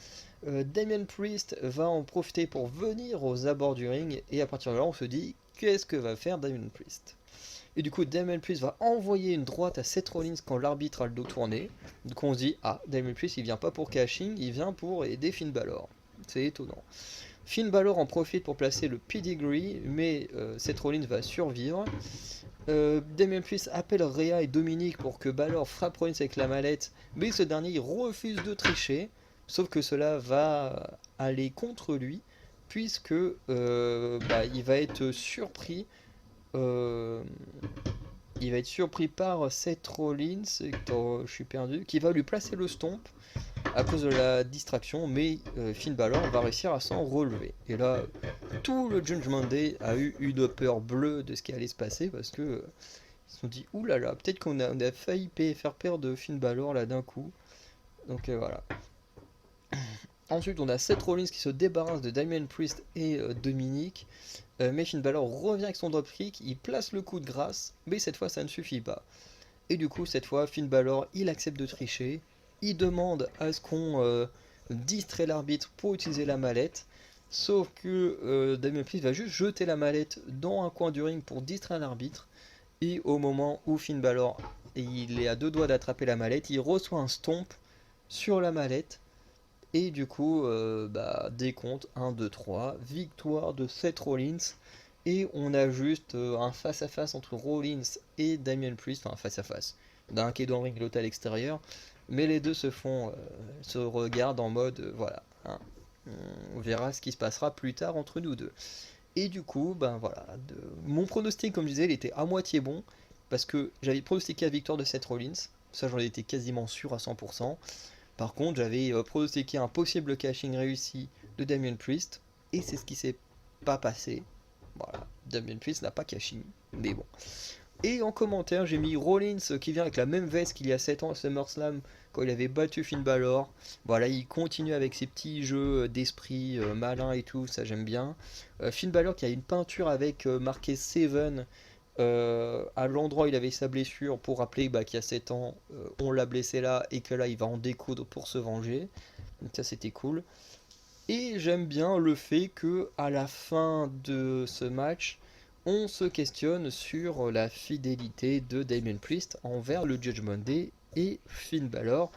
Damian Priest va en profiter pour venir aux abords du ring et à partir de là on se dit qu'est-ce que va faire Damien Priest? Et du coup, Damien Priest va envoyer une droite à Seth Rollins quand l'arbitre a le dos tourné. Donc on se dit, ah, Damien Priest, il vient pas pour cashing, il vient pour aider Finn Balor. C'est étonnant. Finn Balor en profite pour placer le pedigree, mais Seth Rollins va survivre. Damien Priest appelle Rhea et Dominique pour que Balor frappe Rollins avec la mallette, mais ce dernier refuse de tricher, sauf que cela va aller contre lui, puisque il va être surpris. euh, il va être surpris par Seth Rollins, je suis perdu, qui va lui placer le stomp à cause de la distraction, mais Finn Balor va réussir à s'en relever. Et là, tout le Judgment Day a eu une peur bleue de ce qui allait se passer parce que ils se sont dit oulala, peut-être qu'on a failli faire perdre Finn Balor là d'un coup. Donc voilà. Ensuite, on a Seth Rollins qui se débarrasse de Damien Priest et Dominique. Mais Finn Balor revient avec son dropkick, il place le coup de grâce, mais cette fois ça ne suffit pas. Et du coup, cette fois, Finn Balor, il accepte de tricher. Il demande à ce qu'on distrait l'arbitre pour utiliser la mallette. Sauf que Damien Priest va juste jeter la mallette dans un coin du ring pour distraire l'arbitre. Et au moment où Finn Balor il est à deux doigts d'attraper la mallette, il reçoit un stomp sur la mallette. Et du coup, décompte 1, 2, 3, victoire de Seth Rollins. Et on a juste un face-à-face entre Rollins et Damien Priest, enfin face-à-face, d'un qui est dans le ring, l'autre à l'extérieur. Mais les deux se regardent en mode, voilà, hein, on verra ce qui se passera plus tard entre nous deux. Et du coup, mon pronostic, comme je disais, il était à moitié bon, parce que j'avais pronostiqué la victoire de Seth Rollins, ça j'en étais quasiment sûr à 100%. Par contre, j'avais pronostiqué un possible cashing réussi de Damien Priest, et c'est ce qui s'est pas passé. Voilà, Damien Priest n'a pas cashing, mais bon. Et en commentaire, j'ai mis Rollins qui vient avec la même veste qu'il y a 7 ans à SummerSlam quand il avait battu Finn Balor. Voilà, il continue avec ses petits jeux d'esprit malin et tout, ça j'aime bien. Finn Balor qui a une peinture avec marqué Seven à l'endroit où il avait sa blessure pour rappeler qu'il y a 7 ans on l'a blessé là et que là il va en découdre pour se venger. Donc ça c'était cool. Et j'aime bien le fait que à la fin de ce match, on se questionne sur la fidélité de Damien Priest envers le Judgment Day et Finn Balor.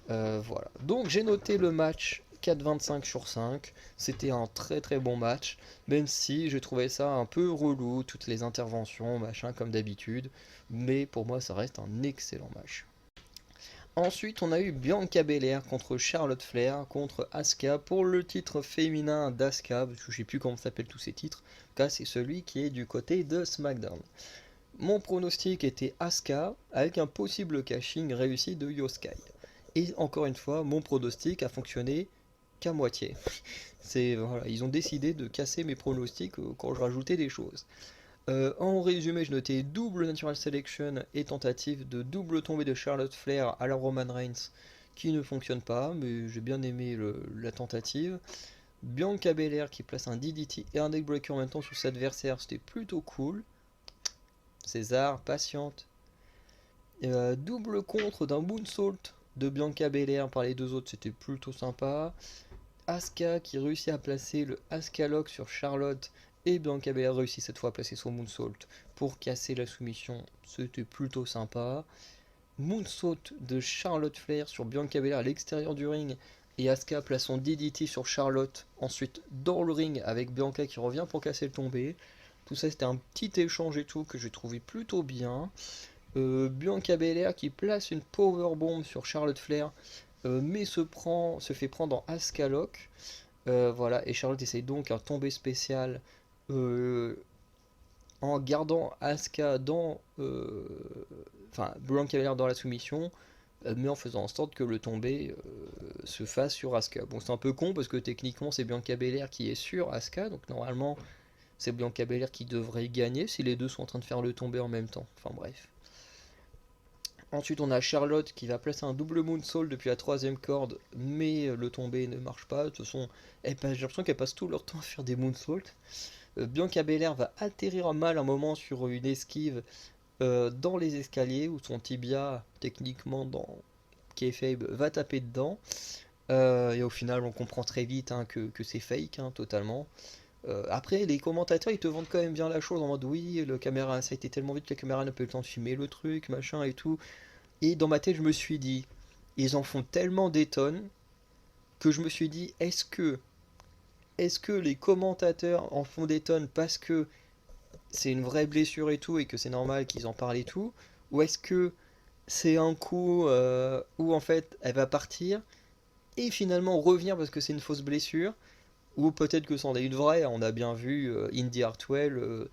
Voilà. Donc j'ai noté le match 4,25 sur 5. C'était un très très bon match, même si j'ai trouvé ça un peu relou, toutes les interventions, machin, comme d'habitude. Mais pour moi, ça reste un excellent match. Ensuite, on a eu Bianca Belair contre Charlotte Flair contre Asuka pour le titre féminin d'Asuka, parce que je sais plus comment s'appellent tous ces titres. En tout cas, c'est celui qui est du côté de SmackDown. Mon pronostic était Asuka avec un possible cashing réussi de Io Sky. Et encore une fois, mon pronostic a fonctionné qu'à moitié. Voilà, ils ont décidé de casser mes pronostics quand je rajoutais des choses. En résumé, je notais double Natural Selection et tentative de double tombée de Charlotte Flair à la Roman Reigns qui ne fonctionne pas, mais j'ai bien aimé la tentative. Bianca Belair qui place un DDT et un Neckbreaker en même temps sur ses adversaires, c'était plutôt cool. César, patiente. Double contre d'un moonsault de Bianca Belair par les deux autres, c'était plutôt sympa. Asuka qui réussit à placer le Asuka Lock sur Charlotte et Bianca Belair réussit cette fois à placer son moonsault pour casser la soumission, c'était plutôt sympa. Moonsault de Charlotte Flair sur Bianca Belair à l'extérieur du ring et Asuka place son DDT sur Charlotte, ensuite dans le ring avec Bianca qui revient pour casser le tombé. Tout ça c'était un petit échange et tout que j'ai trouvé plutôt bien. Bianca Belair qui place une powerbomb sur Charlotte Flair mais se fait prendre en Asuka Lock. Voilà, et Charlotte essaye donc un tombé spécial euh, en gardant Asuka enfin, Bianca Belair dans la soumission, mais en faisant en sorte que le tombé se fasse sur Asuka. Bon, c'est un peu con parce que techniquement c'est Bianca Belair qui est sur Asuka, donc normalement c'est Bianca Belair qui devrait gagner si les deux sont en train de faire le tombé en même temps. Enfin bref. Ensuite, on a Charlotte qui va placer un double moonsault depuis la troisième corde, mais le tombé ne marche pas. De toute façon, j'ai l'impression qu'elles passent tout leur temps à faire des moonsaults. Bianca Belair va atterrir mal un moment sur une esquive dans les escaliers où son tibia, techniquement dans Kayfabe, va taper dedans. Et au final, on comprend très vite que c'est fake, totalement. Après, les commentateurs, ils te vendent quand même bien la chose en mode oui, le caméra, ça a été tellement vite que la caméra n'a pas eu le temps de filmer le truc, machin et tout. Et dans ma tête, je me suis dit, ils en font tellement des tonnes que je me suis dit, est-ce que les commentateurs en font des tonnes parce que c'est une vraie blessure et tout et que c'est normal qu'ils en parlent et tout, ou est-ce que c'est un coup où en fait elle va partir et finalement revenir parce que c'est une fausse blessure, ou peut-être que c'en est une vraie. On a bien vu Indy Hartwell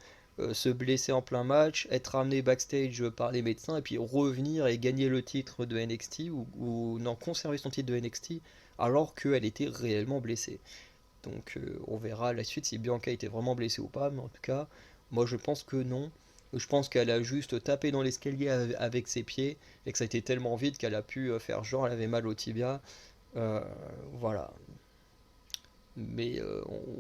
se blesser en plein match, être ramené backstage par les médecins et puis revenir et gagner le titre de NXT ou non, conserver son titre de NXT alors qu'elle était réellement blessée. Donc on verra la suite si Bianca était vraiment blessée ou pas, mais en tout cas, moi je pense que non. Je pense qu'elle a juste tapé dans l'escalier avec ses pieds et que ça a été tellement vite qu'elle a pu faire genre elle avait mal au tibia. Euh, voilà. Mais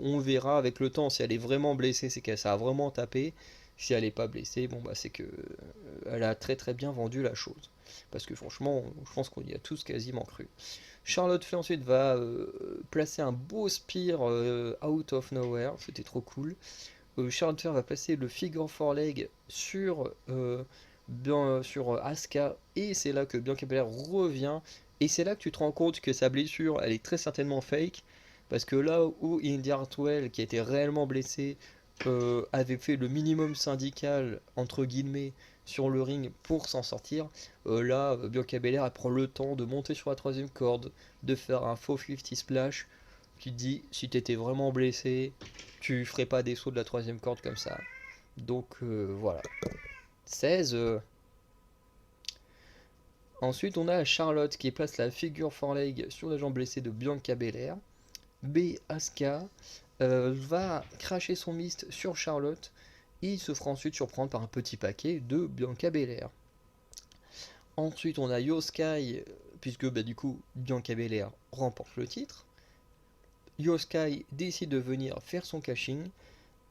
on verra avec le temps si elle est vraiment blessée, c'est qu'elle ça a vraiment tapé. Si elle n'est pas blessée, bon bah c'est que elle a très très bien vendu la chose. Parce que franchement, je pense qu'on y a tous quasiment cru. Charlotte Flair ensuite va placer un beau spear out of nowhere, c'était trop cool. Charlotte Flair va placer le figure four leg sur Asuka et c'est là que Bianca Belair revient et c'est là que tu te rends compte que sa blessure elle est très certainement fake parce que là où Indy Hartwell qui était réellement blessé avait fait le minimum syndical entre guillemets sur le ring pour s'en sortir, là Bianca Belair elle prend le temps de monter sur la troisième corde, de faire un faux 50 splash. Tu te dis si t'étais vraiment blessé tu ferais pas des sauts de la troisième corde comme ça. Donc voilà. 16. Ensuite, on a Charlotte qui place la figure four leg sur la jambe blessée de Bianca Belair. B. Asuka va cracher son mist sur Charlotte. Et il se fera ensuite surprendre par un petit paquet de Bianca Belair. Ensuite, on a Io Sky, puisque bah, du coup, Bianca Belair remporte le titre. Io Sky décide de venir faire son caching.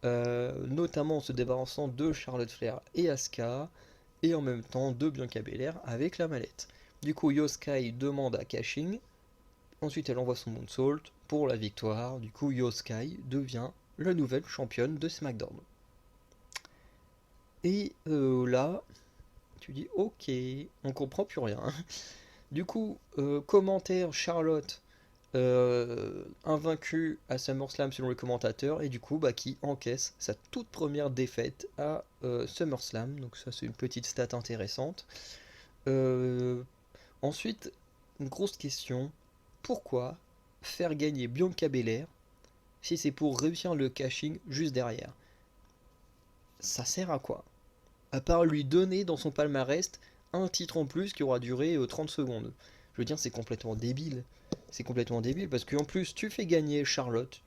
Notamment en se débarrassant de Charlotte Flair et Asuka, et en même temps de Bianca Belair avec la mallette. Du coup, Io Sky demande à cashing, ensuite elle envoie son moonsault pour la victoire. Du coup, Io Sky devient la nouvelle championne de SmackDown. Et là, tu dis ok, on comprend plus rien. Du coup, commentaire Charlotte invaincu à SummerSlam selon les commentateurs et du coup bah, qui encaisse sa toute première défaite à SummerSlam, donc ça c'est une petite stat intéressante. Euh, Ensuite, une grosse question, pourquoi faire gagner Bianca Belair si c'est pour réussir le cashing juste derrière? Ça sert à quoi? À part lui donner dans son palmarès un titre en plus qui aura duré 30 secondes. Je veux dire, c'est complètement débile. C'est complètement débile parce qu'en plus, tu fais gagner Charlotte,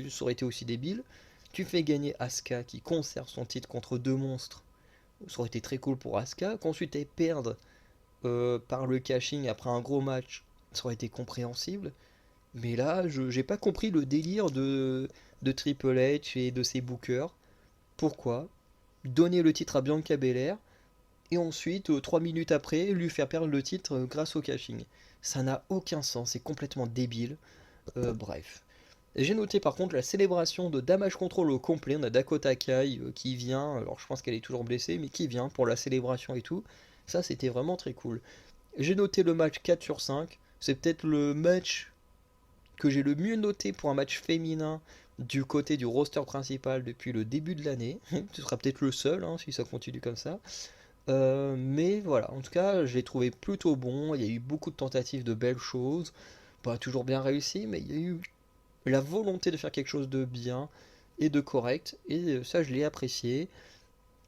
ça aurait été aussi débile. Tu fais gagner Asuka qui conserve son titre contre deux monstres. Ça aurait été très cool pour Asuka. Qu'ensuite elle perde par le cashing après un gros match, ça aurait été compréhensible. Mais là, je j'ai pas compris le délire de Triple H et de ses bookers. Pourquoi donner le titre à Bianca Belair et ensuite, 3 minutes après, lui faire perdre le titre grâce au cashing. Ça n'a aucun sens, c'est complètement débile. Bref. J'ai noté par contre la célébration de Damage Control au complet. On a Dakota Kai qui vient, alors je pense qu'elle est toujours blessée, mais qui vient pour la célébration et tout. Ça, c'était vraiment très cool. J'ai noté le match 4 sur 5. C'est peut-être le match que j'ai le mieux noté pour un match féminin du côté du roster principal depuis le début de l'année. Ce sera peut-être le seul hein, si ça continue comme ça. Mais voilà, en tout cas, je l'ai trouvé plutôt bon. Il y a eu beaucoup de tentatives de belles choses. Pas toujours bien réussi, mais il y a eu la volonté de faire quelque chose de bien et de correct. Et ça, je l'ai apprécié.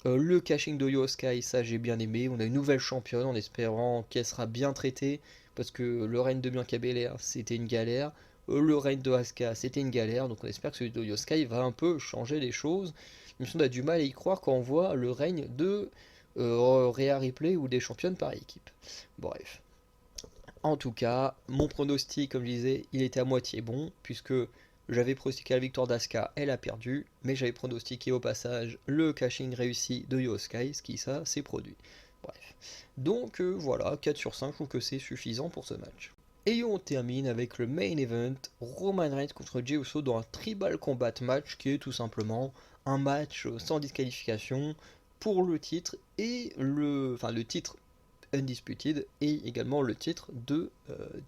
Le caching de Io Sky, ça, j'ai bien aimé. On a une nouvelle championne en espérant qu'elle sera bien traitée. Parce que le règne de Bianca Belair, c'était une galère. Le règne de Asuka, c'était une galère. Donc on espère que celui de Io Sky va un peu changer les choses. Même si on a du mal à y croire quand on voit le règne de Rhea Ripley ou des championnes par équipe. Bref. En tout cas, mon pronostic, comme je disais, il était à moitié bon, puisque j'avais pronostiqué la victoire d'Asuka, elle a perdu, mais j'avais pronostiqué au passage le cashing réussi de Io Sky, ce qui ça s'est produit. Bref. Donc voilà, 4 sur 5, je trouve que c'est suffisant pour ce match. Et on termine avec le main event, Roman Reigns contre Jey Uso dans un tribal combat match qui est tout simplement un match sans disqualification pour le titre et le titre Undisputed et également le titre de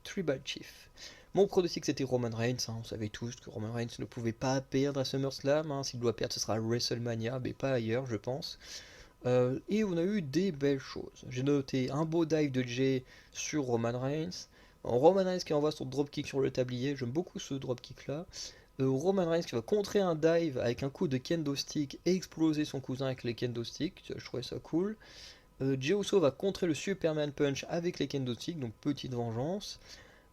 Tribal Chief. Mon pronostic c'était Roman Reigns, hein, on savait tous que Roman Reigns ne pouvait pas perdre à SummerSlam, hein, s'il doit perdre ce sera à WrestleMania, mais pas ailleurs je pense. Et on a eu des belles choses. J'ai noté un beau dive de Jey sur Roman Reigns. Roman Reigns qui envoie son dropkick sur le tablier, j'aime beaucoup ce dropkick là. Roman Reigns qui va contrer un dive avec un coup de kendo stick et exploser son cousin avec les kendo sticks, je trouvais ça cool. Jey Uso va contrer le Superman Punch avec les kendo sticks, donc petite vengeance.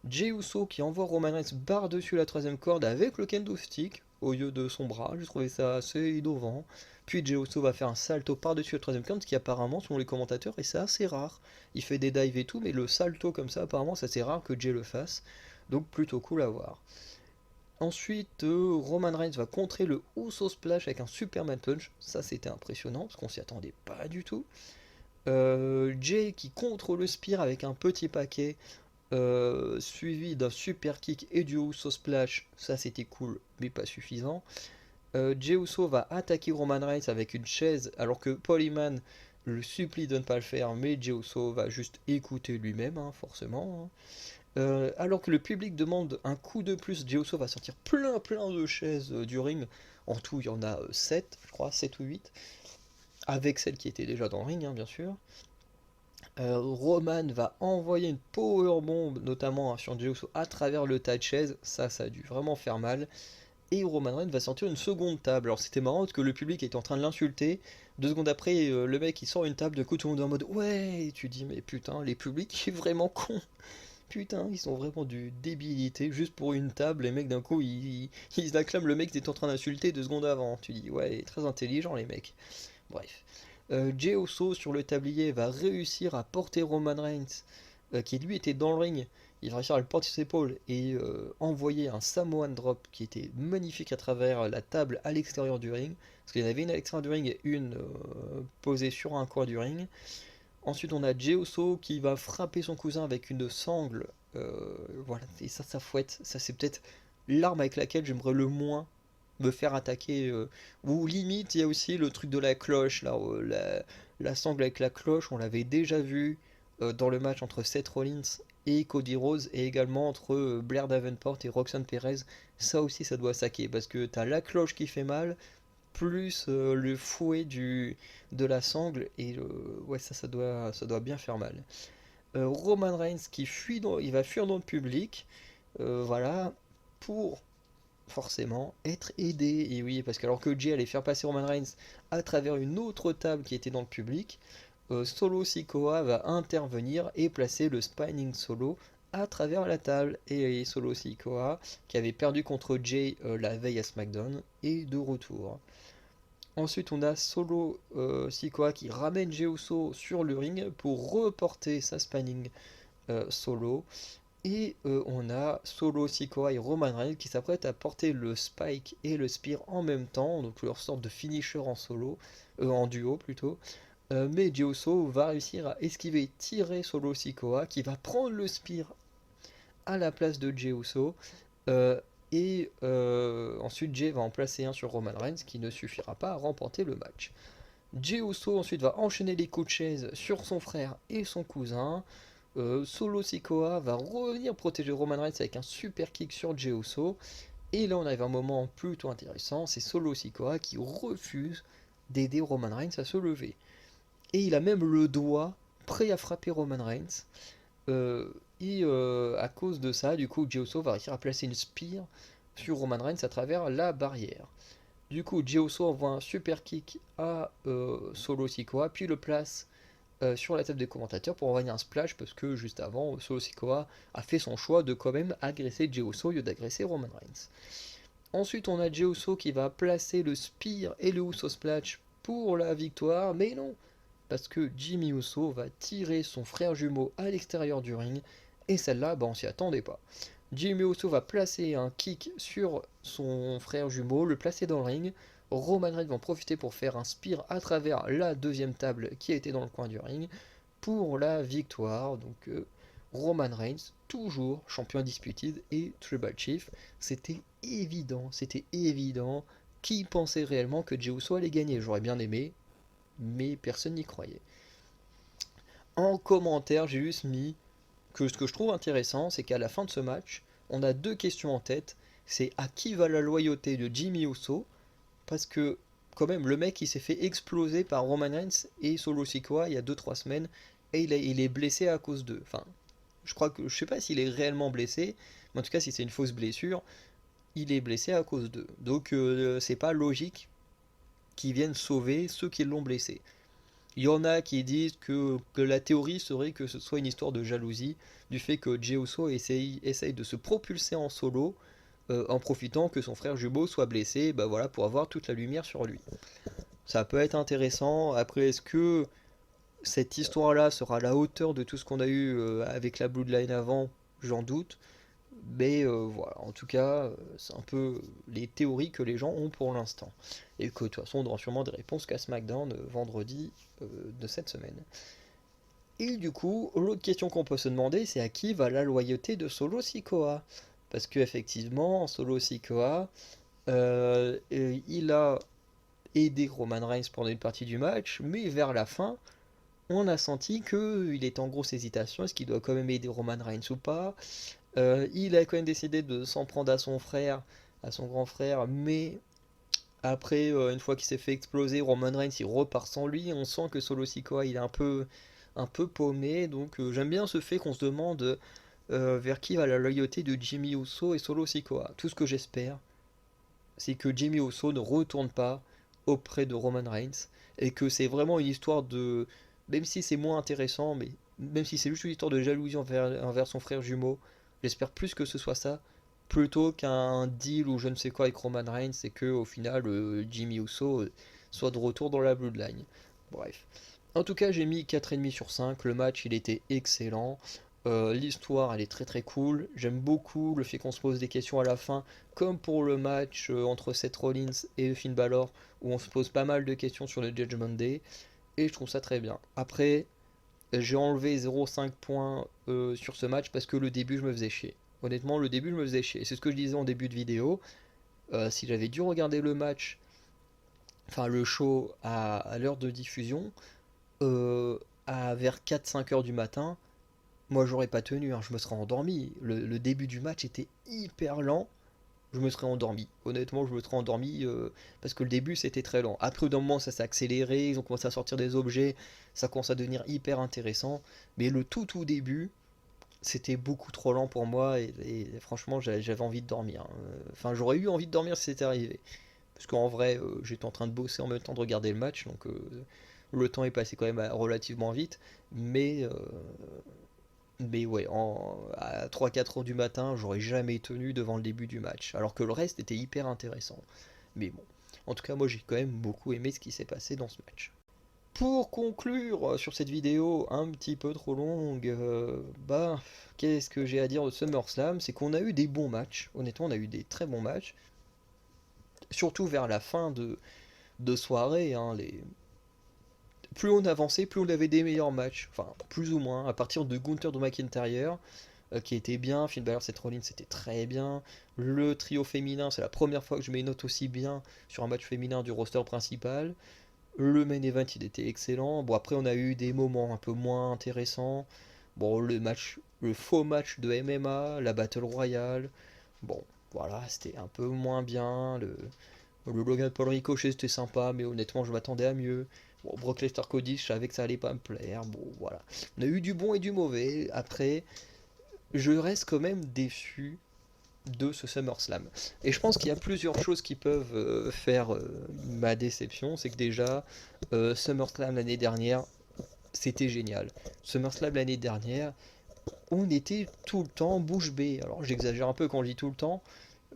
Jey Uso qui envoie Roman Reigns par-dessus la troisième corde avec le kendo stick au lieu de son bras, j'ai trouvé ça assez innovant. Puis Jey Uso va faire un salto par-dessus la troisième corde, ce qui apparemment, selon les commentateurs, et c'est assez rare. Il fait des dives et tout, mais le salto comme ça, apparemment, c'est assez rare que Jey le fasse. Donc plutôt cool à voir. Ensuite, Roman Reigns va contrer le Uso Splash avec un Superman Punch. Ça, c'était impressionnant, parce qu'on s'y attendait pas du tout. Jey qui contre le Spear avec un petit paquet, suivi d'un super kick et du Uso Splash. Ça, c'était cool, mais pas suffisant. Jey Uso va attaquer Roman Reigns avec une chaise, alors que Paul Heyman le supplie de ne pas le faire, mais Jey Uso va juste écouter lui-même, hein, forcément. Hein. Alors que le public demande un coup de plus, Jey Uso va sortir plein de chaises du ring. En tout, il y en a 7, je crois, 7 ou 8. Avec celle qui était déjà dans le ring, hein, bien sûr. Roman va envoyer une powerbomb, notamment hein, sur Jey Uso, à travers le tas de chaises. Ça a dû vraiment faire mal. Et Roman Reigns va sortir une seconde table. Alors c'était marrant parce que le public était en train de l'insulter. 2 secondes après, le mec il sort une table, de coup tout le monde est en mode ouais, et tu dis mais putain, les publics sont vraiment cons. Putain, ils sont vraiment du débilité juste pour une table. Les mecs d'un coup ils acclament le mec qui était en train d'insulter 2 secondes avant. Tu dis ouais, très intelligent les mecs. Bref. Jey Uso sur le tablier va réussir à porter Roman Reigns, qui lui était dans le ring. Il va réussir à le porter sur ses épaules et envoyer un Samoan drop qui était magnifique à travers la table à l'extérieur du ring. Parce qu'il y en avait une à l'extérieur du ring et une posée sur un coin du ring. Ensuite, on a Jey Uso qui va frapper son cousin avec une sangle. Voilà, et ça fouette. Ça, c'est peut-être l'arme avec laquelle j'aimerais le moins me faire attaquer. Ou limite, il y a aussi le truc de la cloche, là, la sangle avec la cloche, on l'avait déjà vu dans le match entre Seth Rollins et Cody Rhodes, et également entre Blair Davenport et Roxanne Perez. Ça aussi, ça doit saquer, parce que t'as la cloche qui fait mal, plus le fouet de la sangle, et ouais, ça doit bien faire mal. Roman Reigns qui fuit il va fuir dans le public, voilà, pour forcément être aidé. Et oui, parce que alors que Jey allait faire passer Roman Reigns à travers une autre table qui était dans le public, Solo Sikoa va intervenir et placer le Spinning Solo à travers la table. Et Solo Sikoa, qui avait perdu contre Jey la veille à SmackDown, est de retour. Ensuite, on a Solo Sikoa qui ramène Jey Uso sur le ring pour reporter sa Spinning Solo. Et on a Solo Sikoa et Roman Reigns qui s'apprêtent à porter le Spike et le Spear en même temps, donc leur sorte de finisher en solo, en duo plutôt. Mais Jey Uso va réussir à esquiver et tirer Solo Sikoa qui va prendre le Spear à la place de Jey Uso. Et ensuite Jey va en placer un sur Roman Reigns qui ne suffira pas à remporter le match. Jey Uso ensuite va enchaîner les coups de chaise sur son frère et son cousin. Solo Sikoa va revenir protéger Roman Reigns avec un super kick sur Jey Uso. Et là on arrive à un moment plutôt intéressant, c'est Solo Sikoa qui refuse d'aider Roman Reigns à se lever. Et il a même le doigt prêt à frapper Roman Reigns. À cause de ça, du coup, Jey Uso va réussir à placer une spear sur Roman Reigns à travers la barrière. Du coup, Jey Uso envoie un super kick à Solo Sikoa, puis le place sur la table des commentateurs pour envoyer un splash parce que juste avant, Solo Sikoa a fait son choix de quand même agresser Jey Uso au lieu d'agresser Roman Reigns. Ensuite, on a Jey Uso qui va placer le Spear et le Uso Splash pour la victoire, mais non, parce que Jimmy Uso va tirer son frère jumeau à l'extérieur du ring, et celle-là, on s'y attendait pas. Jimmy Uso va placer un kick sur son frère jumeau, le placer dans le ring. Roman Reigns va en profiter pour faire un spear à travers la deuxième table qui était dans le coin du ring pour la victoire. Donc Roman Reigns, toujours champion indisputé et Tribal Chief. C'était évident. Qui pensait réellement que Jey Uso allait gagner? J'aurais bien aimé, mais personne n'y croyait. En commentaire, j'ai juste mis que ce que je trouve intéressant, c'est qu'à la fin de ce match, on a deux questions en tête. C'est à qui va la loyauté de Jimmy Uso? Parce que, quand même, le mec il s'est fait exploser par Roman Reigns et Solo Sikoa il y a 2-3 semaines, et il est blessé à cause d'eux. Enfin, je sais pas s'il est réellement blessé, mais en tout cas, si c'est une fausse blessure, il est blessé à cause d'eux. Donc, c'est pas logique qu'ils viennent sauver ceux qui l'ont blessé. Il y en a qui disent que la théorie serait que ce soit une histoire de jalousie, du fait que Jey Uso essaye de se propulser en solo en profitant que son frère jumeau soit blessé, bah voilà, pour avoir toute la lumière sur lui. Ça peut être intéressant. Après, est-ce que cette histoire-là sera à la hauteur de tout ce qu'on a eu avec la Bloodline avant? J'en doute. Mais voilà, en tout cas, c'est un peu les théories que les gens ont pour l'instant. Et que de toute façon, on aura sûrement des réponses qu'à SmackDown vendredi de cette semaine. Et du coup, l'autre question qu'on peut se demander, c'est à qui va la loyauté de Solo Sikoa? Parce que effectivement, Solo Sikoa, il a aidé Roman Reigns pendant une partie du match, mais vers la fin, on a senti qu'il était en grosse hésitation, est-ce qu'il doit quand même aider Roman Reigns ou pas? Il a quand même décidé de s'en prendre à son frère, à son grand frère, mais après, une fois qu'il s'est fait exploser, Roman Reigns il repart sans lui. On sent que Solo Sikoa il est un peu paumé, donc j'aime bien ce fait qu'on se demande vers qui va la loyauté de Jimmy Uso et Solo Sikoa. Tout ce que j'espère, c'est que Jimmy Uso ne retourne pas auprès de Roman Reigns et que c'est vraiment une histoire de, même si c'est moins intéressant, mais même si c'est juste une histoire de jalousie envers son frère jumeau, j'espère plus que ce soit ça plutôt qu'un deal ou je ne sais quoi avec Roman Reigns et que au final Jimmy Uso soit de retour dans la Bloodline. Bref. En tout cas, j'ai mis 4,5 sur 5. Le match, il était excellent. L'histoire, elle est très très cool. J'aime beaucoup le fait qu'on se pose des questions à la fin, comme pour le match entre Seth Rollins et Finn Balor, où on se pose pas mal de questions sur le Judgment Day. Et je trouve ça très bien. Après, j'ai enlevé 0,5 points sur ce match parce que le début, je me faisais chier. Honnêtement, le début, je me faisais chier. C'est ce que je disais en début de vidéo. Si j'avais dû regarder le match, enfin le show à l'heure de diffusion, vers 4-5 heures du matin, moi j'aurais pas tenu, hein, je me serais endormi. Le début du match était hyper lent, je me serais endormi. Honnêtement, je me serais endormi parce que le début c'était très lent. Après, d'un moment, ça s'est accéléré, ils ont commencé à sortir des objets, ça commence à devenir hyper intéressant. Mais le tout début, c'était beaucoup trop lent pour moi et franchement, j'avais envie de dormir, hein. Enfin, j'aurais eu envie de dormir si c'était arrivé. Parce qu'en vrai, j'étais en train de bosser en même temps de regarder le match, donc le temps est passé quand même relativement vite. Mais, euh, mais ouais, à 3-4 heures du matin, j'aurais jamais tenu devant le début du match. Alors que le reste était hyper intéressant. Mais bon, en tout cas, moi j'ai quand même beaucoup aimé ce qui s'est passé dans ce match. Pour conclure sur cette vidéo un petit peu trop longue, bah, qu'est-ce que j'ai à dire de SummerSlam? C'est qu'on a eu des bons matchs. Honnêtement, on a eu des très bons matchs. Surtout vers la fin de soirée, hein, plus on avançait, plus on avait des meilleurs matchs. Enfin, plus ou moins. À partir de Gunther de McIntyre, qui était bien. Finn Balor, Seth Rollins, c'était très bien. Le trio féminin, c'est la première fois que je mets une note aussi bien sur un match féminin du roster principal. Le main event, il était excellent. Bon, après, on a eu des moments un peu moins intéressants. Bon, le faux match de MMA, la Battle Royale. Bon, voilà, c'était un peu moins bien. Le Logan Paul Ricochet, c'était sympa, mais honnêtement, je m'attendais à mieux. Bon, Brock Lesnar Cody, je savais que ça allait pas me plaire. Bon, voilà. On a eu du bon et du mauvais. Après, je reste quand même déçu de ce SummerSlam. Et je pense qu'il y a plusieurs choses qui peuvent faire ma déception. C'est que déjà, SummerSlam l'année dernière, c'était génial. SummerSlam l'année dernière, on était tout le temps bouche bée. Alors j'exagère un peu quand je dis tout le temps,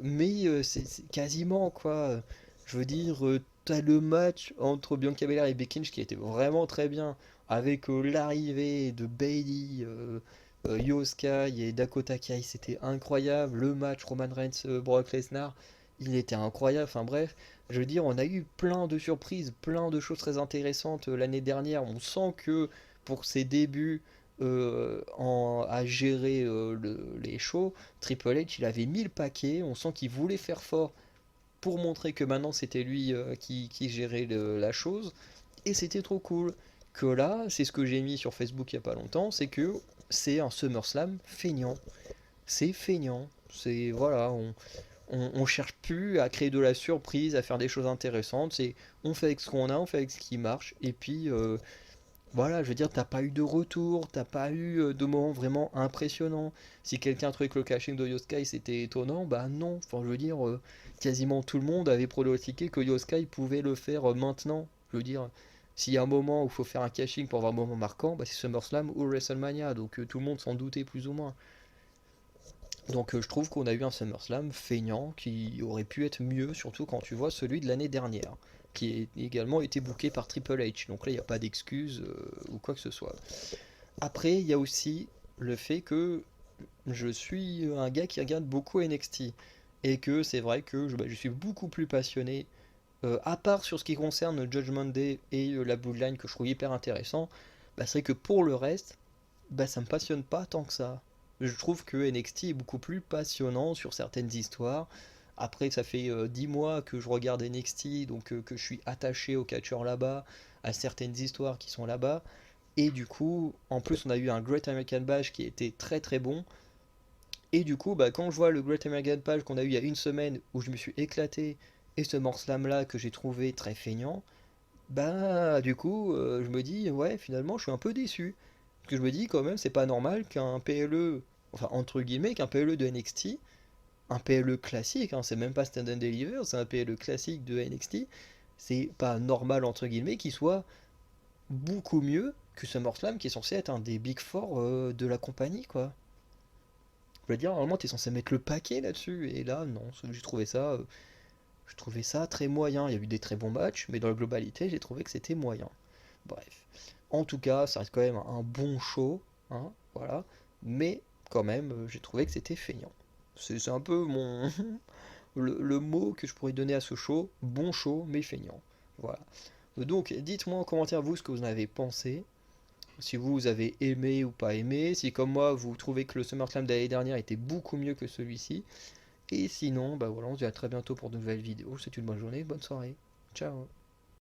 mais c'est quasiment quoi. Je veux dire, t'as le match entre Bianca Belair et Becky Lynch qui était vraiment très bien, avec l'arrivée de Bayley, Io Sky et Dakota Kai, c'était incroyable. Le match Roman Reigns, Brock Lesnar, il était incroyable. Enfin bref, je veux dire, on a eu plein de surprises, plein de choses très intéressantes l'année dernière. On sent que pour ses débuts, à gérer les shows. Triple H, il avait mis le paquet, on sent qu'il voulait faire fort pour montrer que maintenant c'était lui qui gérait la chose, et c'était trop cool. Que là, c'est ce que j'ai mis sur Facebook il y a pas longtemps, c'est que c'est un SummerSlam feignant. C'est feignant. C'est voilà, on cherche plus à créer de la surprise, à faire des choses intéressantes. C'est on fait avec ce qu'on a, on fait avec ce qui marche. Et puis voilà, je veux dire, t'as pas eu de retour, t'as pas eu de moment vraiment impressionnant. Si quelqu'un a trouvé que le caching de Yoskai c'était étonnant, bah non. Enfin, je veux dire, quasiment tout le monde avait pronostiqué que Yoskai pouvait le faire maintenant. Je veux dire, s'il y a un moment où il faut faire un caching pour avoir un moment marquant, bah c'est SummerSlam ou WrestleMania. Donc tout le monde s'en doutait plus ou moins. Donc je trouve qu'on a eu un SummerSlam feignant qui aurait pu être mieux, surtout quand tu vois celui de l'année dernière, qui a également été booké par Triple H. Donc là, il n'y a pas d'excuse ou quoi que ce soit. Après, il y a aussi le fait que je suis un gars qui regarde beaucoup NXT. Et que c'est vrai que je suis beaucoup plus passionné, à part sur ce qui concerne le Judgment Day et la Bloodline que je trouve hyper intéressant, bah, c'est vrai que pour le reste, bah, ça me passionne pas tant que ça. Je trouve que NXT est beaucoup plus passionnant sur certaines histoires. Après, ça fait 10 mois que je regarde NXT, donc que je suis attaché aux catcheurs là-bas, à certaines histoires qui sont là-bas. Et du coup, en plus, on a eu un Great American Bash qui était très très bon. Et du coup, bah, quand je vois le Great American Bash qu'on a eu il y a une semaine, où je me suis éclaté, et ce Slam là que j'ai trouvé très feignant, bah du coup, je me dis, ouais, finalement, je suis un peu déçu. Parce que je me dis quand même, c'est pas normal qu'un PLE, enfin entre guillemets, qu'un PLE de NXT, un PLE classique, hein, c'est même pas Stand and Deliver, c'est un PLE classique de NXT, c'est pas normal entre guillemets qu'il soit beaucoup mieux que SummerSlam qui est censé être un des Big Four de la compagnie, quoi. Je veux dire, normalement, t'es censé mettre le paquet là-dessus, et là, non, je trouvais ça très moyen. Il y a eu des très bons matchs, mais dans la globalité, j'ai trouvé que c'était moyen. Bref. En tout cas, ça reste quand même un bon show, hein, voilà. Mais quand même, j'ai trouvé que c'était feignant. C'est un peu le mot que je pourrais donner à ce show. Bon show, mais feignant. Voilà. Donc, dites-moi en commentaire vous ce que vous en avez pensé. Si vous avez aimé ou pas aimé. Si comme moi, vous trouvez que le SummerSlam de l'année dernière était beaucoup mieux que celui-ci. Et sinon, bah voilà, on se dit à très bientôt pour de nouvelles vidéos. C'est une bonne journée, bonne soirée. Ciao.